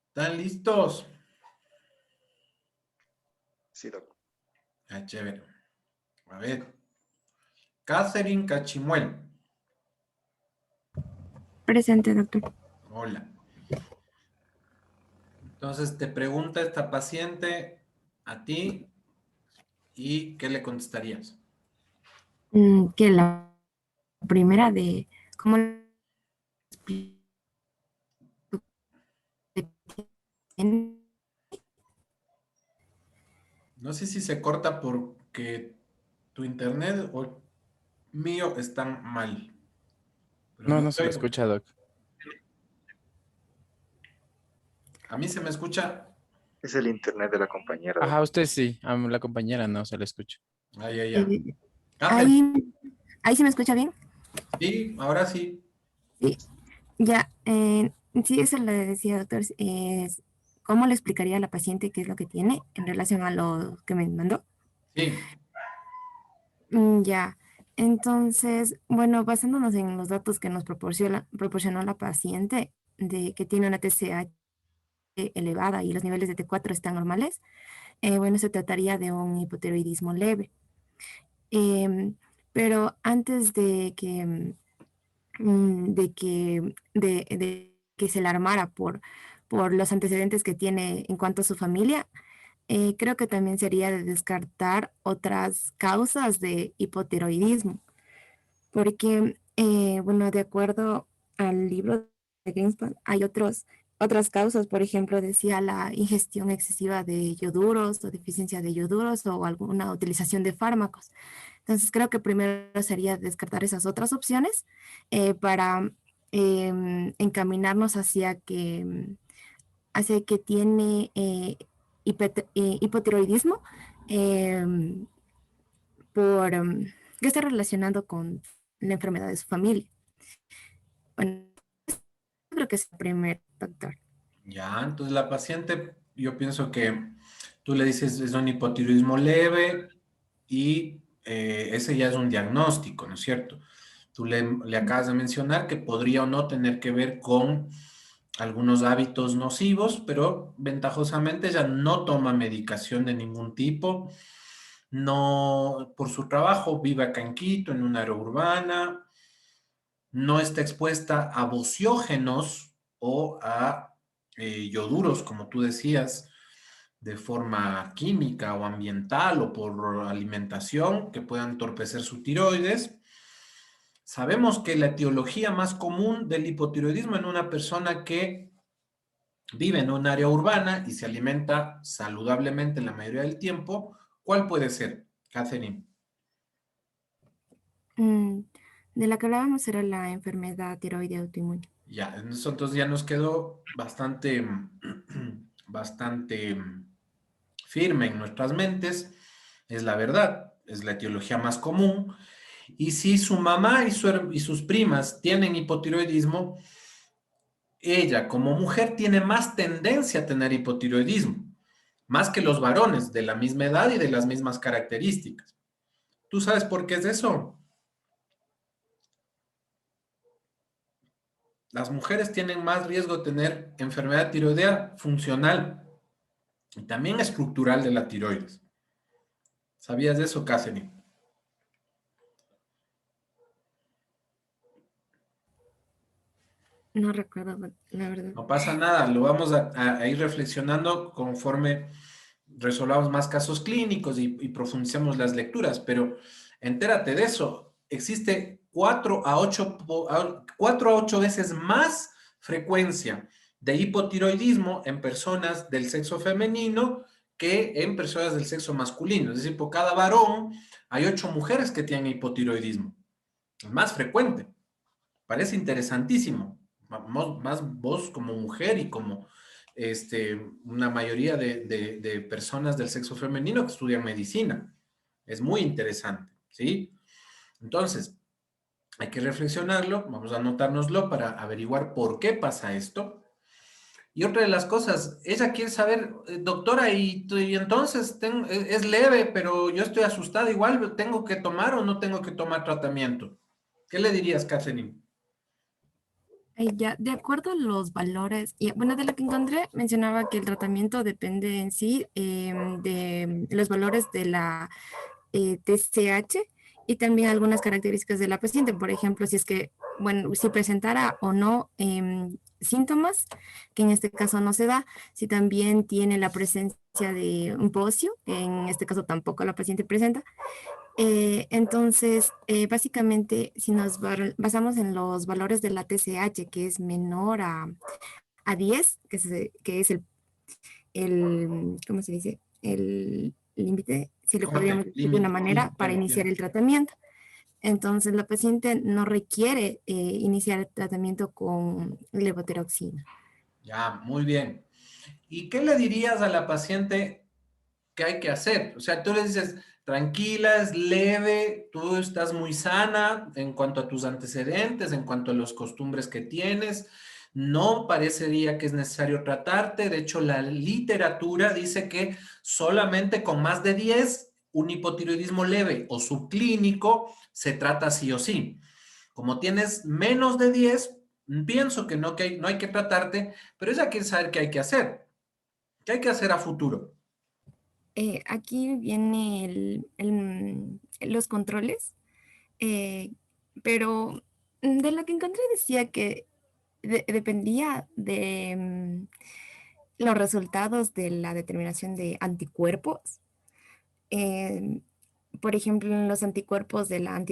¿Están listos? Sí, doctor. Ah, chévere. A ver. Catherine Cachimuel. Presente, doctor. Hola. Entonces te pregunta esta paciente a ti y ¿qué le contestarías? Que la primera de cómo le explico que tiene- No sé si se corta porque tu internet o el mío están mal. Pero No, no no te se le oigo. escucha, Doc. A mí se me escucha. Es el internet de la compañera, Ajá, doctor. usted sí. A la compañera no se le escucha. Ay, ay, ay. eh, Catherine, ahí, ahí se me escucha bien. sí, ahora sí. Sí, ya. Sí, eso le decía, doctor. ¿Cómo le explicaría a la paciente qué es lo que tiene en relación a lo que me mandó? Sí, Ya. Entonces, bueno, basándonos en los datos que nos proporcionó la paciente de que tiene una TSH elevada y los niveles de T4 están normales, bueno, se trataría de un hipotiroidismo leve. Em, pero antes de que se la armara por los antecedentes que tiene en cuanto a su familia, creo que también sería de descartar otras causas de hipotiroidismo, porque, bueno, de acuerdo al libro de Greenspan, hay otras causas, por ejemplo, decía la ingestión excesiva de ioduros o deficiencia de ioduros o alguna utilización de fármacos. Entonces, creo que primero sería descartar esas otras opciones para encaminarnos hacia que tiene hipotiroidismo em, que está relacionado con la enfermedad de su familia. Bueno, creo que es el primer doctor. ya. Entonces la paciente, yo pienso que tú le dices es un hipotiroidismo leve y ese ya es un diagnóstico, ¿no es cierto? Tú le acabas de mencionar que podría o no tener que ver con algunos hábitos nocivos, pero ventajosamente ella no toma medicación de ningún tipo, no, por su trabajo vive acá en Quito, en una área urbana, no está expuesta a vociógenos o a ioduros, como tú decías, de forma química o ambiental o por alimentación que puedan entorpecer su tiroides. Sabemos que la etiología más común del hipotiroidismo en una persona que vive en un área urbana y se alimenta saludablemente la mayoría del tiempo, ¿cuál puede ser, Catherine? Mm, de la que hablábamos era la enfermedad tiroidea autoinmune. Ya, nosotros ya nos quedó bastante, bastante firme en nuestras mentes, es la verdad, es la etiología más común. Y si su mamá y sus primas tienen hipotiroidismo, ella como mujer tiene más tendencia a tener hipotiroidismo, más que los varones de la misma edad y de las mismas características. ¿Tú sabes por qué es eso? Las mujeres tienen más riesgo de tener enfermedad tiroidea funcional y también estructural de la tiroides. ¿Sabías de eso, Catherine? No recuerdo, la verdad. No pasa nada, lo vamos a ir reflexionando conforme resolvamos más casos clínicos y profundicemos las lecturas, pero entérate de eso. Existe 4 a 8 veces más frecuencia de hipotiroidismo en personas del sexo femenino que en personas del sexo masculino. Es decir, por cada varón hay 8 mujeres que tienen hipotiroidismo. Es más frecuente. Parece interesantísimo. Más vos como mujer y como una mayoría de personas del sexo femenino que estudian medicina. Es muy interesante, ¿sí? Entonces, hay que reflexionarlo, vamos a anotárnoslo para averiguar por qué pasa esto. Y otra de las cosas, ella quiere saber, doctora, y entonces es leve, pero yo estoy asustada, igual tengo que tomar o no tengo que tomar tratamiento. ¿Qué le dirías, Catherine? Ya, de acuerdo a los valores, y bueno, de lo que encontré, mencionaba que el tratamiento depende en sí de los valores de la TSH y también algunas características de la paciente. Por ejemplo, si es que, bueno, si presentara o no síntomas, que en este caso no se da, si también tiene la presencia de un bocio, que en este caso tampoco la paciente presenta. Entonces, básicamente, si nos basamos en los valores de la TSH, que es menor a 10, que es ¿cómo se dice? El límite, si lo podríamos decir de una manera, para iniciar el tratamiento. Entonces, la paciente no requiere iniciar el tratamiento con levotiroxina. Ya, muy bien. ¿Y qué le dirías a la paciente que hay que hacer? O sea, tú le dices, tranquila, es leve, tú estás muy sana en cuanto a tus antecedentes, en cuanto a las costumbres que tienes. No parecería que es necesario tratarte. De hecho, la literatura dice que solamente con más de 10, un hipotiroidismo leve o subclínico se trata sí o sí. Como tienes menos de 10, pienso que no, no hay que tratarte, pero ella quiere saber qué hay que hacer. ¿Qué hay que hacer a futuro? Aquí viene los controles, pero de lo que encontré decía que dependía de los resultados de la determinación de anticuerpos. Eh, por ejemplo, en los anticuerpos de la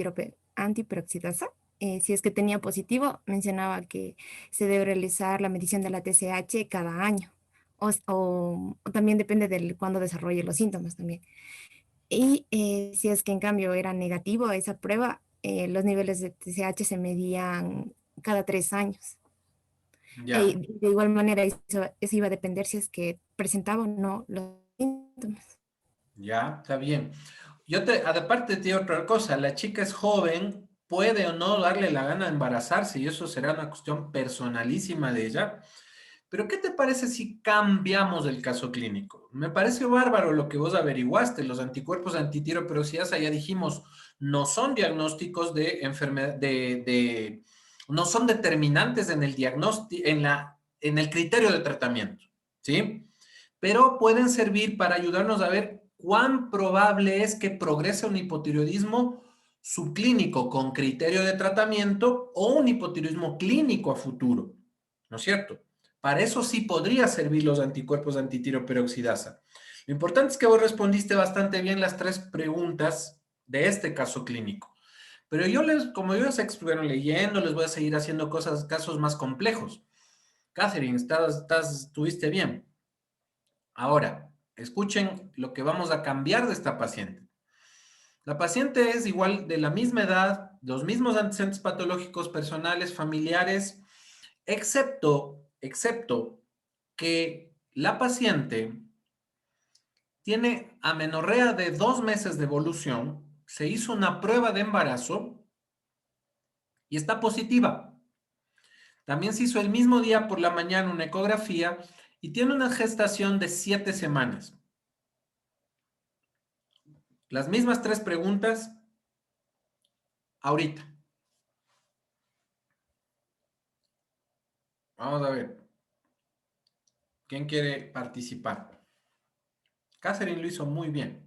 antiperoxidasa, si es que tenía positivo, mencionaba que se debe realizar la medición de la TSH cada año. O también depende de cuándo desarrolle los síntomas también. Y si es que en cambio era negativo a esa prueba, los niveles de TSH se medían cada 3 años. Ya, De igual manera, eso iba a depender si es que presentaba o no los síntomas. ya, está bien. Aparte te digo otra cosa, la chica es joven, puede o no darle la gana de embarazarse y eso será una cuestión personalísima de ella. Pero ¿qué te parece si cambiamos el caso clínico? Me parece bárbaro lo que vos averiguaste, los anticuerpos antitiroperoxidasa, ya dijimos, no son diagnósticos de enfermedad, no son determinantes en el diagnóstico, en el criterio de tratamiento, ¿sí? Pero pueden servir para ayudarnos a ver cuán probable es que progrese un hipotiroidismo subclínico con criterio de tratamiento o un hipotiroidismo clínico a futuro, ¿no es cierto? Para eso sí podría servir los anticuerpos antitiroperoxidasa. Lo importante es que vos respondiste bastante bien las 3 preguntas de este caso clínico. Pero como yo sé que estuvieron leyendo, les voy a seguir haciendo casos más complejos. Catherine, estuviste bien. Ahora, escuchen lo que vamos a cambiar de esta paciente. La paciente es igual de la misma edad, los mismos antecedentes patológicos personales, familiares, excepto que la paciente tiene amenorrea de 2 meses de evolución, se hizo una prueba de embarazo y está positiva. También se hizo el mismo día por la mañana una ecografía y tiene una gestación de 7 semanas. Las mismas 3 preguntas ahorita. Vamos a ver. ¿Quién quiere participar? Catherine lo hizo muy bien.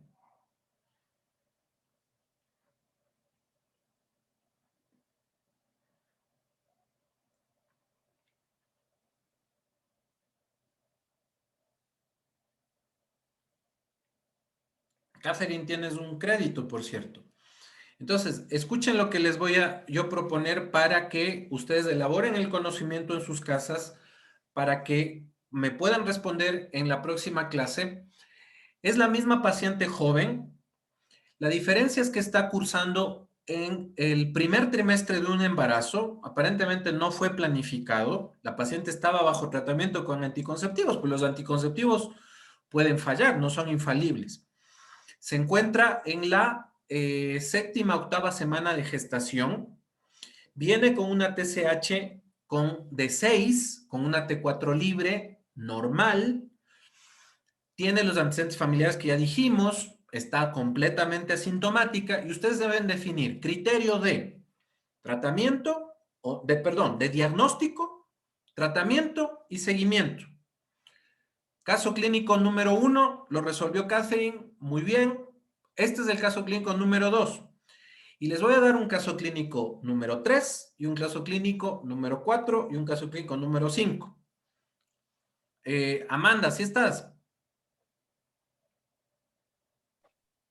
Catherine, tienes un crédito, por cierto. Entonces, escuchen lo que les voy a yo proponer para que ustedes elaboren el conocimiento en sus casas, para que me puedan responder en la próxima clase. Es la misma paciente joven. La diferencia es que está cursando en el primer trimestre de un embarazo. Aparentemente no fue planificado. La paciente estaba bajo tratamiento con anticonceptivos, pues los anticonceptivos pueden fallar, no son infalibles. Se encuentra en la 7ª, 8ª semana de gestación. Viene con una TSH de 6, con una T4 libre normal, tiene los antecedentes familiares que ya dijimos, está completamente asintomática y ustedes deben definir criterio de tratamiento, de diagnóstico, tratamiento y seguimiento. Caso clínico número 1, lo resolvió Catherine, muy bien. Este es el caso clínico número 2. Y les voy a dar un caso clínico número 3 y un caso clínico número 4 y un caso clínico número 5. Amanda, ¿sí estás?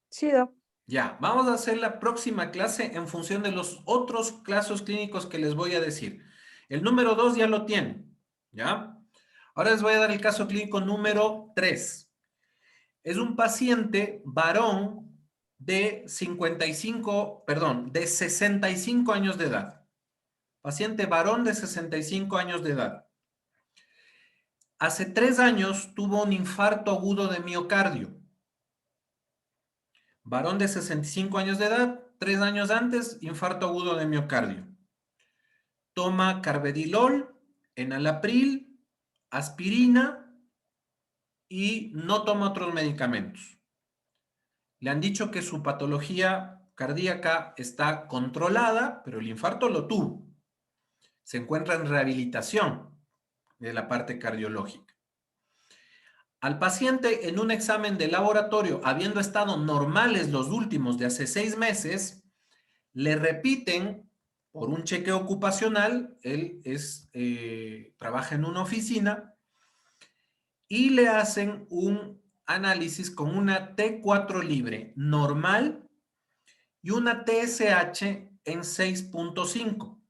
Sí, Doc. Ya, vamos a hacer la próxima clase en función de los otros casos clínicos que les voy a decir. El número 2 ya lo tienen, ¿ya? Ahora les voy a dar el caso clínico número 3. Es un paciente varón de 65 años de edad. Paciente varón de 65 años de edad. Hace 3 años tuvo un infarto agudo de miocardio. Varón de 65 años de edad, 3 años antes, infarto agudo de miocardio. Toma carvedilol, enalapril, aspirina y no toma otros medicamentos. Le han dicho que su patología cardíaca está controlada, pero el infarto lo tuvo. Se encuentra en rehabilitación de la parte cardiológica. Al paciente en un examen de laboratorio, habiendo estado normales los últimos de hace 6 meses, le repiten por un chequeo ocupacional, él trabaja en una oficina, y le hacen un análisis con una T4 libre normal y una TSH en 6.5.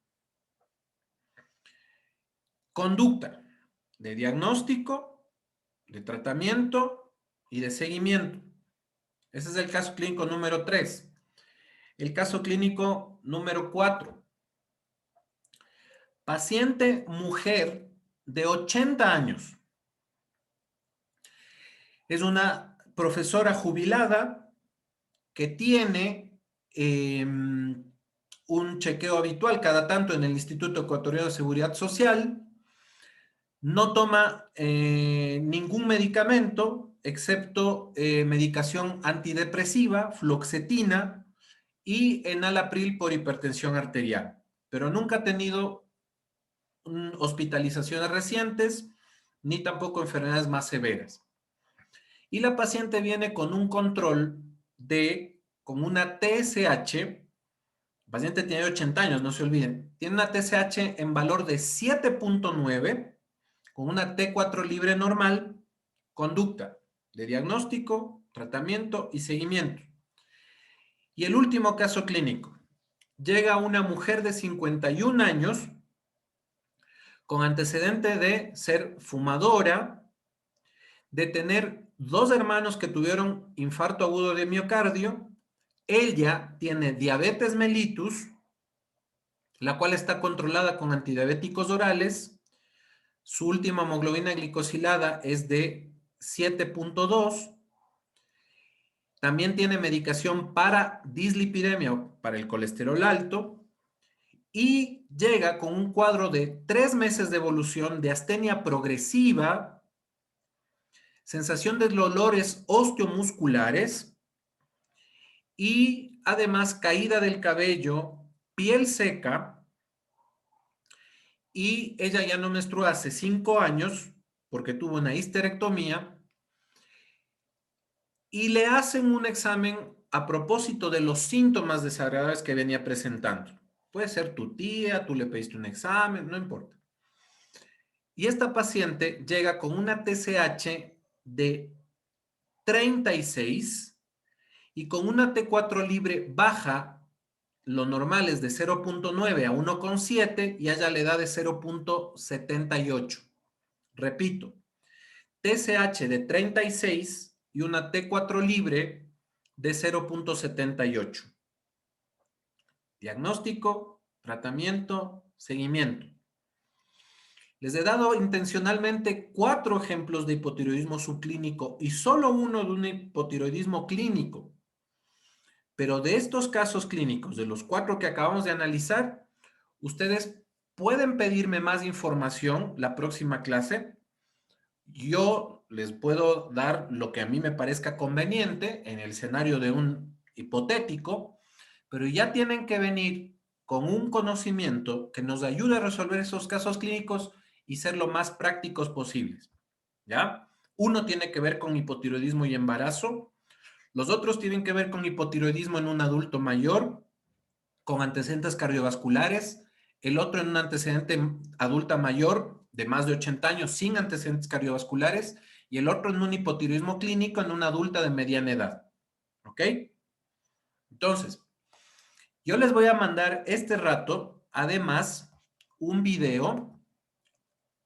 Conducta de diagnóstico, de tratamiento y de seguimiento. Ese es el caso clínico número 3. El caso clínico número 4. Paciente mujer de 80 años. Es una profesora jubilada que tiene un chequeo habitual cada tanto en el Instituto Ecuatoriano de Seguridad Social. No toma ningún medicamento excepto medicación antidepresiva, fluoxetina y enalapril por hipertensión arterial, pero nunca ha tenido hospitalizaciones recientes ni tampoco enfermedades más severas. Y la paciente viene con un control con una TSH, el paciente tiene 80 años, no se olviden, tiene una TSH en valor de 7.9, con una T4 libre normal, conducta de diagnóstico, tratamiento y seguimiento. Y el último caso clínico. Llega una mujer de 51 años con antecedente de ser fumadora, de tener 2 hermanos que tuvieron infarto agudo de miocardio. Ella tiene diabetes mellitus, la cual está controlada con antidiabéticos orales. Su última hemoglobina glicosilada es de 7.2. También tiene medicación para dislipidemia, para el colesterol alto. Y llega con un cuadro de 3 meses de evolución de astenia progresiva, sensación de dolores osteomusculares y además caída del cabello, piel seca, y ella ya no menstrua hace 5 años porque tuvo una histerectomía y le hacen un examen a propósito de los síntomas desagradables que venía presentando. Puede ser tu tía, tú le pediste un examen, no importa. Y esta paciente llega con una TSH de 36 y con una T4 libre baja, lo normal es de 0.9 a 1.7 y a ella le da de 0.78. Repito, TSH de 36 y una T4 libre de 0.78. Diagnóstico, tratamiento, seguimiento. Les he dado intencionalmente 4 ejemplos de hipotiroidismo subclínico y solo uno de un hipotiroidismo clínico. Pero de estos casos clínicos, de los 4 que acabamos de analizar, ustedes pueden pedirme más información la próxima clase. Yo les puedo dar lo que a mí me parezca conveniente en el escenario de un hipotético, pero ya tienen que venir con un conocimiento que nos ayude a resolver esos casos clínicos y ser lo más prácticos posibles, ¿ya? Uno tiene que ver con hipotiroidismo y embarazo, los otros tienen que ver con hipotiroidismo en un adulto mayor, con antecedentes cardiovasculares, el otro en un antecedente adulta mayor de más de 80 años sin antecedentes cardiovasculares y el otro en un hipotiroidismo clínico en una adulta de mediana edad. ¿Ok? Entonces, yo les voy a mandar este rato, además, un video.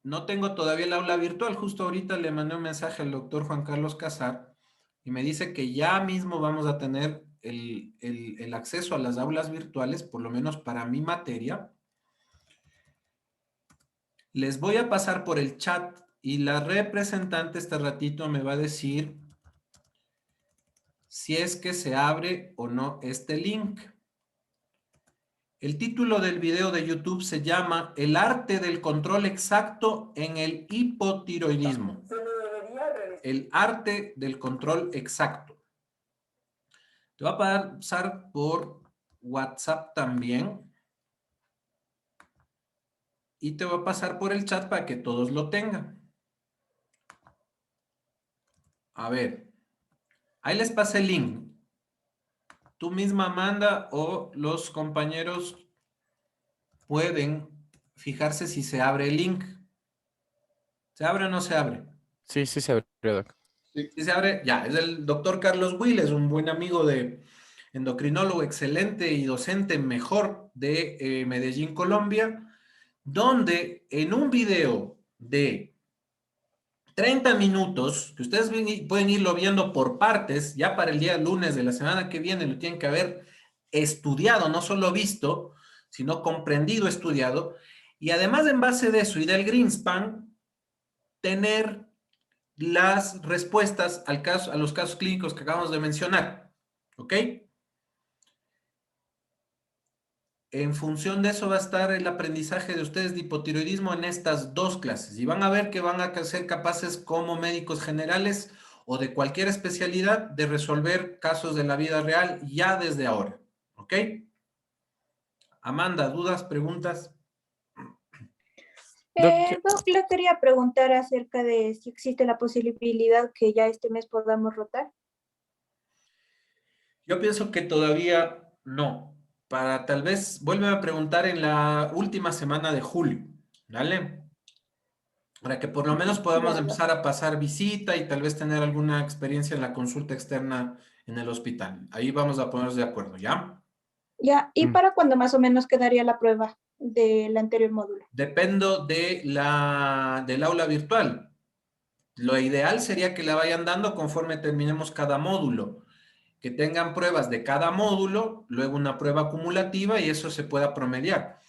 No tengo todavía el aula virtual. Justo ahorita le mandé un mensaje al doctor Juan Carlos Casar y me dice que ya mismo vamos a tener el acceso a las aulas virtuales, por lo menos para mi materia. Les voy a pasar por el chat y la representante este ratito me va a decir si es que se abre o no este link. El título del video de YouTube se llama El arte del control exacto en el hipotiroidismo. El arte del control exacto. Te va a pasar por WhatsApp también. Y te va a pasar por el chat para que todos lo tengan. A ver. Ahí les pasé el link. Tú misma manda o los compañeros pueden fijarse si se abre el link. ¿Se abre o no se abre? Sí, sí se abrió, doc. Si se abre, ya, es el doctor Carlos Willes, un buen amigo de endocrinólogo excelente y docente mejor de Medellín, Colombia, donde en un video de 30 minutos, que ustedes pueden irlo viendo por partes, ya para el día lunes de la semana que viene lo tienen que haber estudiado, no solo visto, sino comprendido, estudiado, y además en base de eso y del Greenspan, tener las respuestas a los casos clínicos que acabamos de mencionar. ¿Ok? En función de eso va a estar el aprendizaje de ustedes de hipotiroidismo en estas dos clases. Y van a ver que van a ser capaces como médicos generales o de cualquier especialidad de resolver casos de la vida real ya desde ahora. ¿Ok? Amanda, ¿dudas, preguntas? Doc, le quería preguntar acerca de si existe la posibilidad que ya este mes podamos rotar. Yo pienso que todavía no. Para tal vez, vuelve a preguntar en la última semana de julio, ¿vale? Para que por lo menos podamos empezar a pasar visita y tal vez tener alguna experiencia en la consulta externa en el hospital. Ahí vamos a ponernos de acuerdo, ¿ya? Ya, ¿y para cuándo más o menos quedaría la prueba del anterior módulo? Dependo de del aula virtual. Lo ideal sería que la vayan dando conforme terminemos cada módulo. Que tengan pruebas de cada módulo, luego una prueba acumulativa y eso se pueda promediar.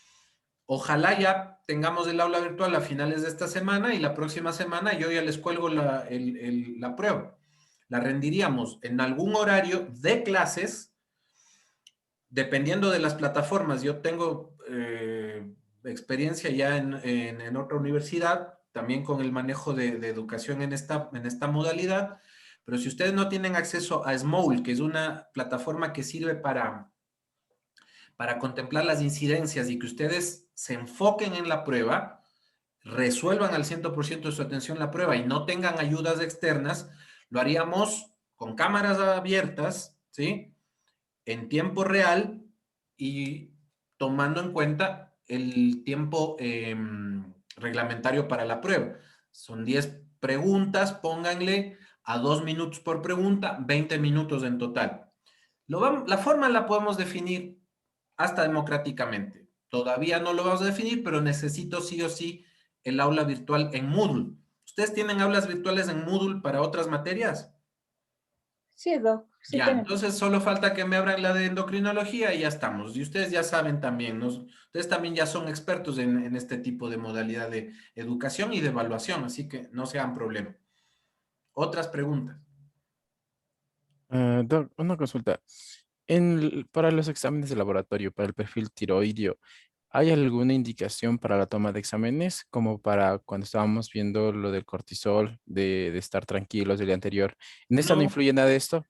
Ojalá ya tengamos el aula virtual a finales de esta semana y la próxima semana yo ya les cuelgo la prueba. La rendiríamos en algún horario de clases, dependiendo de las plataformas. Yo tengo experiencia ya en otra universidad, también con el manejo de educación en esta modalidad, pero si ustedes no tienen acceso a Small, que es una plataforma que sirve para contemplar las incidencias y que ustedes se enfoquen en la prueba, resuelvan al 100% de su atención la prueba y no tengan ayudas externas, lo haríamos con cámaras abiertas, ¿sí? En tiempo real y tomando en cuenta el tiempo reglamentario para la prueba. Son 10 preguntas, pónganle a 2 minutos por pregunta, 20 minutos en total. La forma la podemos definir hasta democráticamente. Todavía no lo vamos a definir, pero necesito sí o sí el aula virtual en Moodle. ¿Ustedes tienen aulas virtuales en Moodle para otras materias? Sí, Doc. Sí, Ya, tenemos. entonces solo falta que me abran la de endocrinología y ya estamos. Y ustedes ya saben también, ¿no? Ustedes también ya son expertos en este tipo de modalidad de educación y de evaluación, así que no se hagan problema. Otras preguntas. Doc, una consulta. Para los exámenes de laboratorio, para el perfil tiroideo, ¿Hay alguna indicación para la toma de exámenes, como para cuando estábamos viendo lo del cortisol, de estar tranquilos del día anterior? ¿En esta no No, influye nada de esto?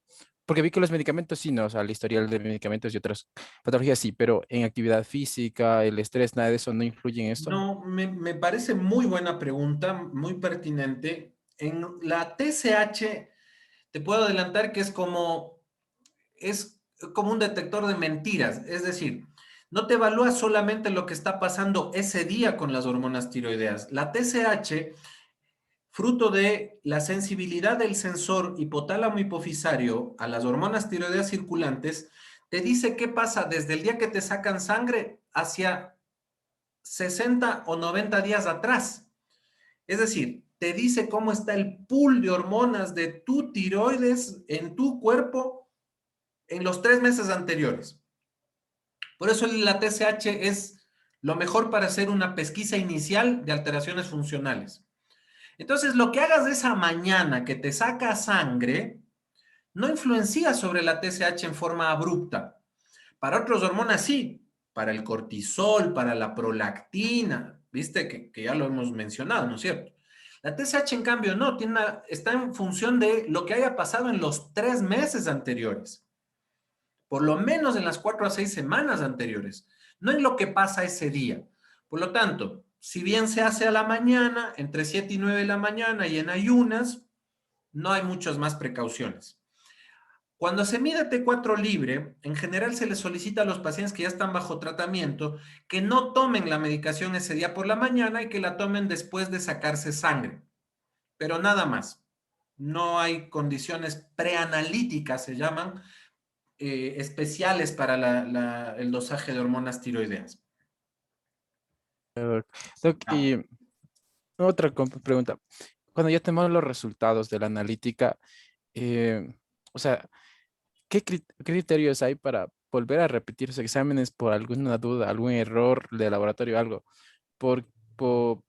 Porque vi que los medicamentos sí, no, o sea, el historial de medicamentos y otras patologías sí, pero en actividad física, el estrés, nada de eso no influye en esto. no, me parece muy buena pregunta, muy pertinente. En la TSH, te puedo adelantar que es como un detector de mentiras, es decir, no te evalúa solamente lo que está pasando ese día con las hormonas tiroideas. La TSH, fruto de la sensibilidad del sensor hipotálamo hipofisario a las hormonas tiroideas circulantes, te dice qué pasa desde el día que te sacan sangre hacia 60 o 90 días atrás. Es decir, te dice cómo está el pool de hormonas de tu tiroides en tu cuerpo en los 3 meses anteriores. Por eso la TSH es lo mejor para hacer una pesquisa inicial de alteraciones funcionales. Entonces, lo que hagas esa mañana que te saca sangre no influencia sobre la TSH en forma abrupta. Para otras hormonas sí, para el cortisol, para la prolactina, viste que ya lo hemos mencionado, ¿no es cierto? La TSH, en cambio, no, está en función de lo que haya pasado en los 3 meses anteriores, por lo menos en las 4 a 6 semanas anteriores, no en lo que pasa ese día. Por lo tanto, si bien se hace a la mañana, entre 7 y 9 de la mañana y en ayunas, no hay muchas más precauciones. Cuando se mide T4 libre, en general se les solicita a los pacientes que ya están bajo tratamiento que no tomen la medicación ese día por la mañana y que la tomen después de sacarse sangre. Pero nada más. No hay condiciones preanalíticas, se llaman, especiales para el dosaje de hormonas tiroideas. Doc, Ah, y otra pregunta. Cuando ya tenemos los resultados de la analítica, o sea, ¿qué criterios hay para volver a repetir los exámenes por alguna duda, algún error de laboratorio, algo? Por, por,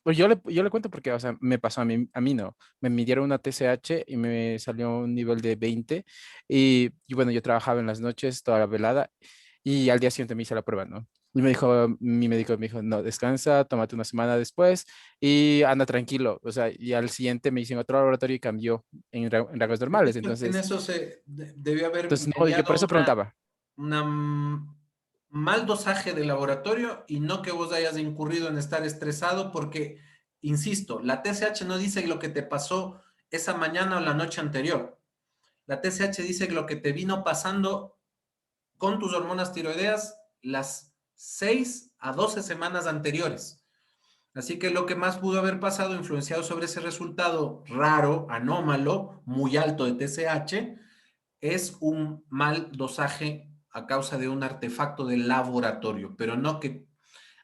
pues yo le cuento porque, o sea, me pasó a mí no. Me midieron una TSH y me salió un nivel de 20 y bueno, yo trabajaba en las noches, toda la velada y al día siguiente me hice la prueba, ¿no? Y me dijo, mi médico me dijo, no, descansa, tómate una semana después y anda tranquilo. O sea, y al siguiente me hice en otro laboratorio y cambió en rangos normales. en Entonces, eso debió haber no, yo por mediado eso preguntaba. mal dosaje de laboratorio y no que vos hayas incurrido en estar estresado porque, insisto, la TSH no dice lo que te pasó esa mañana o la noche anterior. La TSH dice lo que te vino pasando con tus hormonas tiroideas las 6 a 12 semanas anteriores. Así que lo que más pudo haber pasado influenciado sobre ese resultado raro, anómalo, muy alto de TSH, es un mal dosaje a causa de un artefacto de laboratorio, pero no que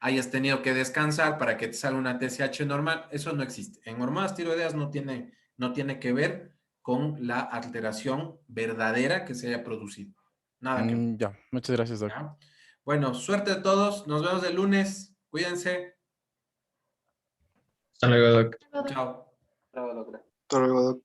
hayas tenido que descansar para que te salga una TSH normal, eso no existe. En hormonas tiroideas no tiene que ver con la alteración verdadera que se haya producido. Nada que ver. Ya, muchas gracias, Doc. ¿Ya? Bueno, suerte a todos. Nos vemos el lunes. Cuídense. Hasta luego, Doc. Chao. Bravo, doctor. Hasta luego, Doc.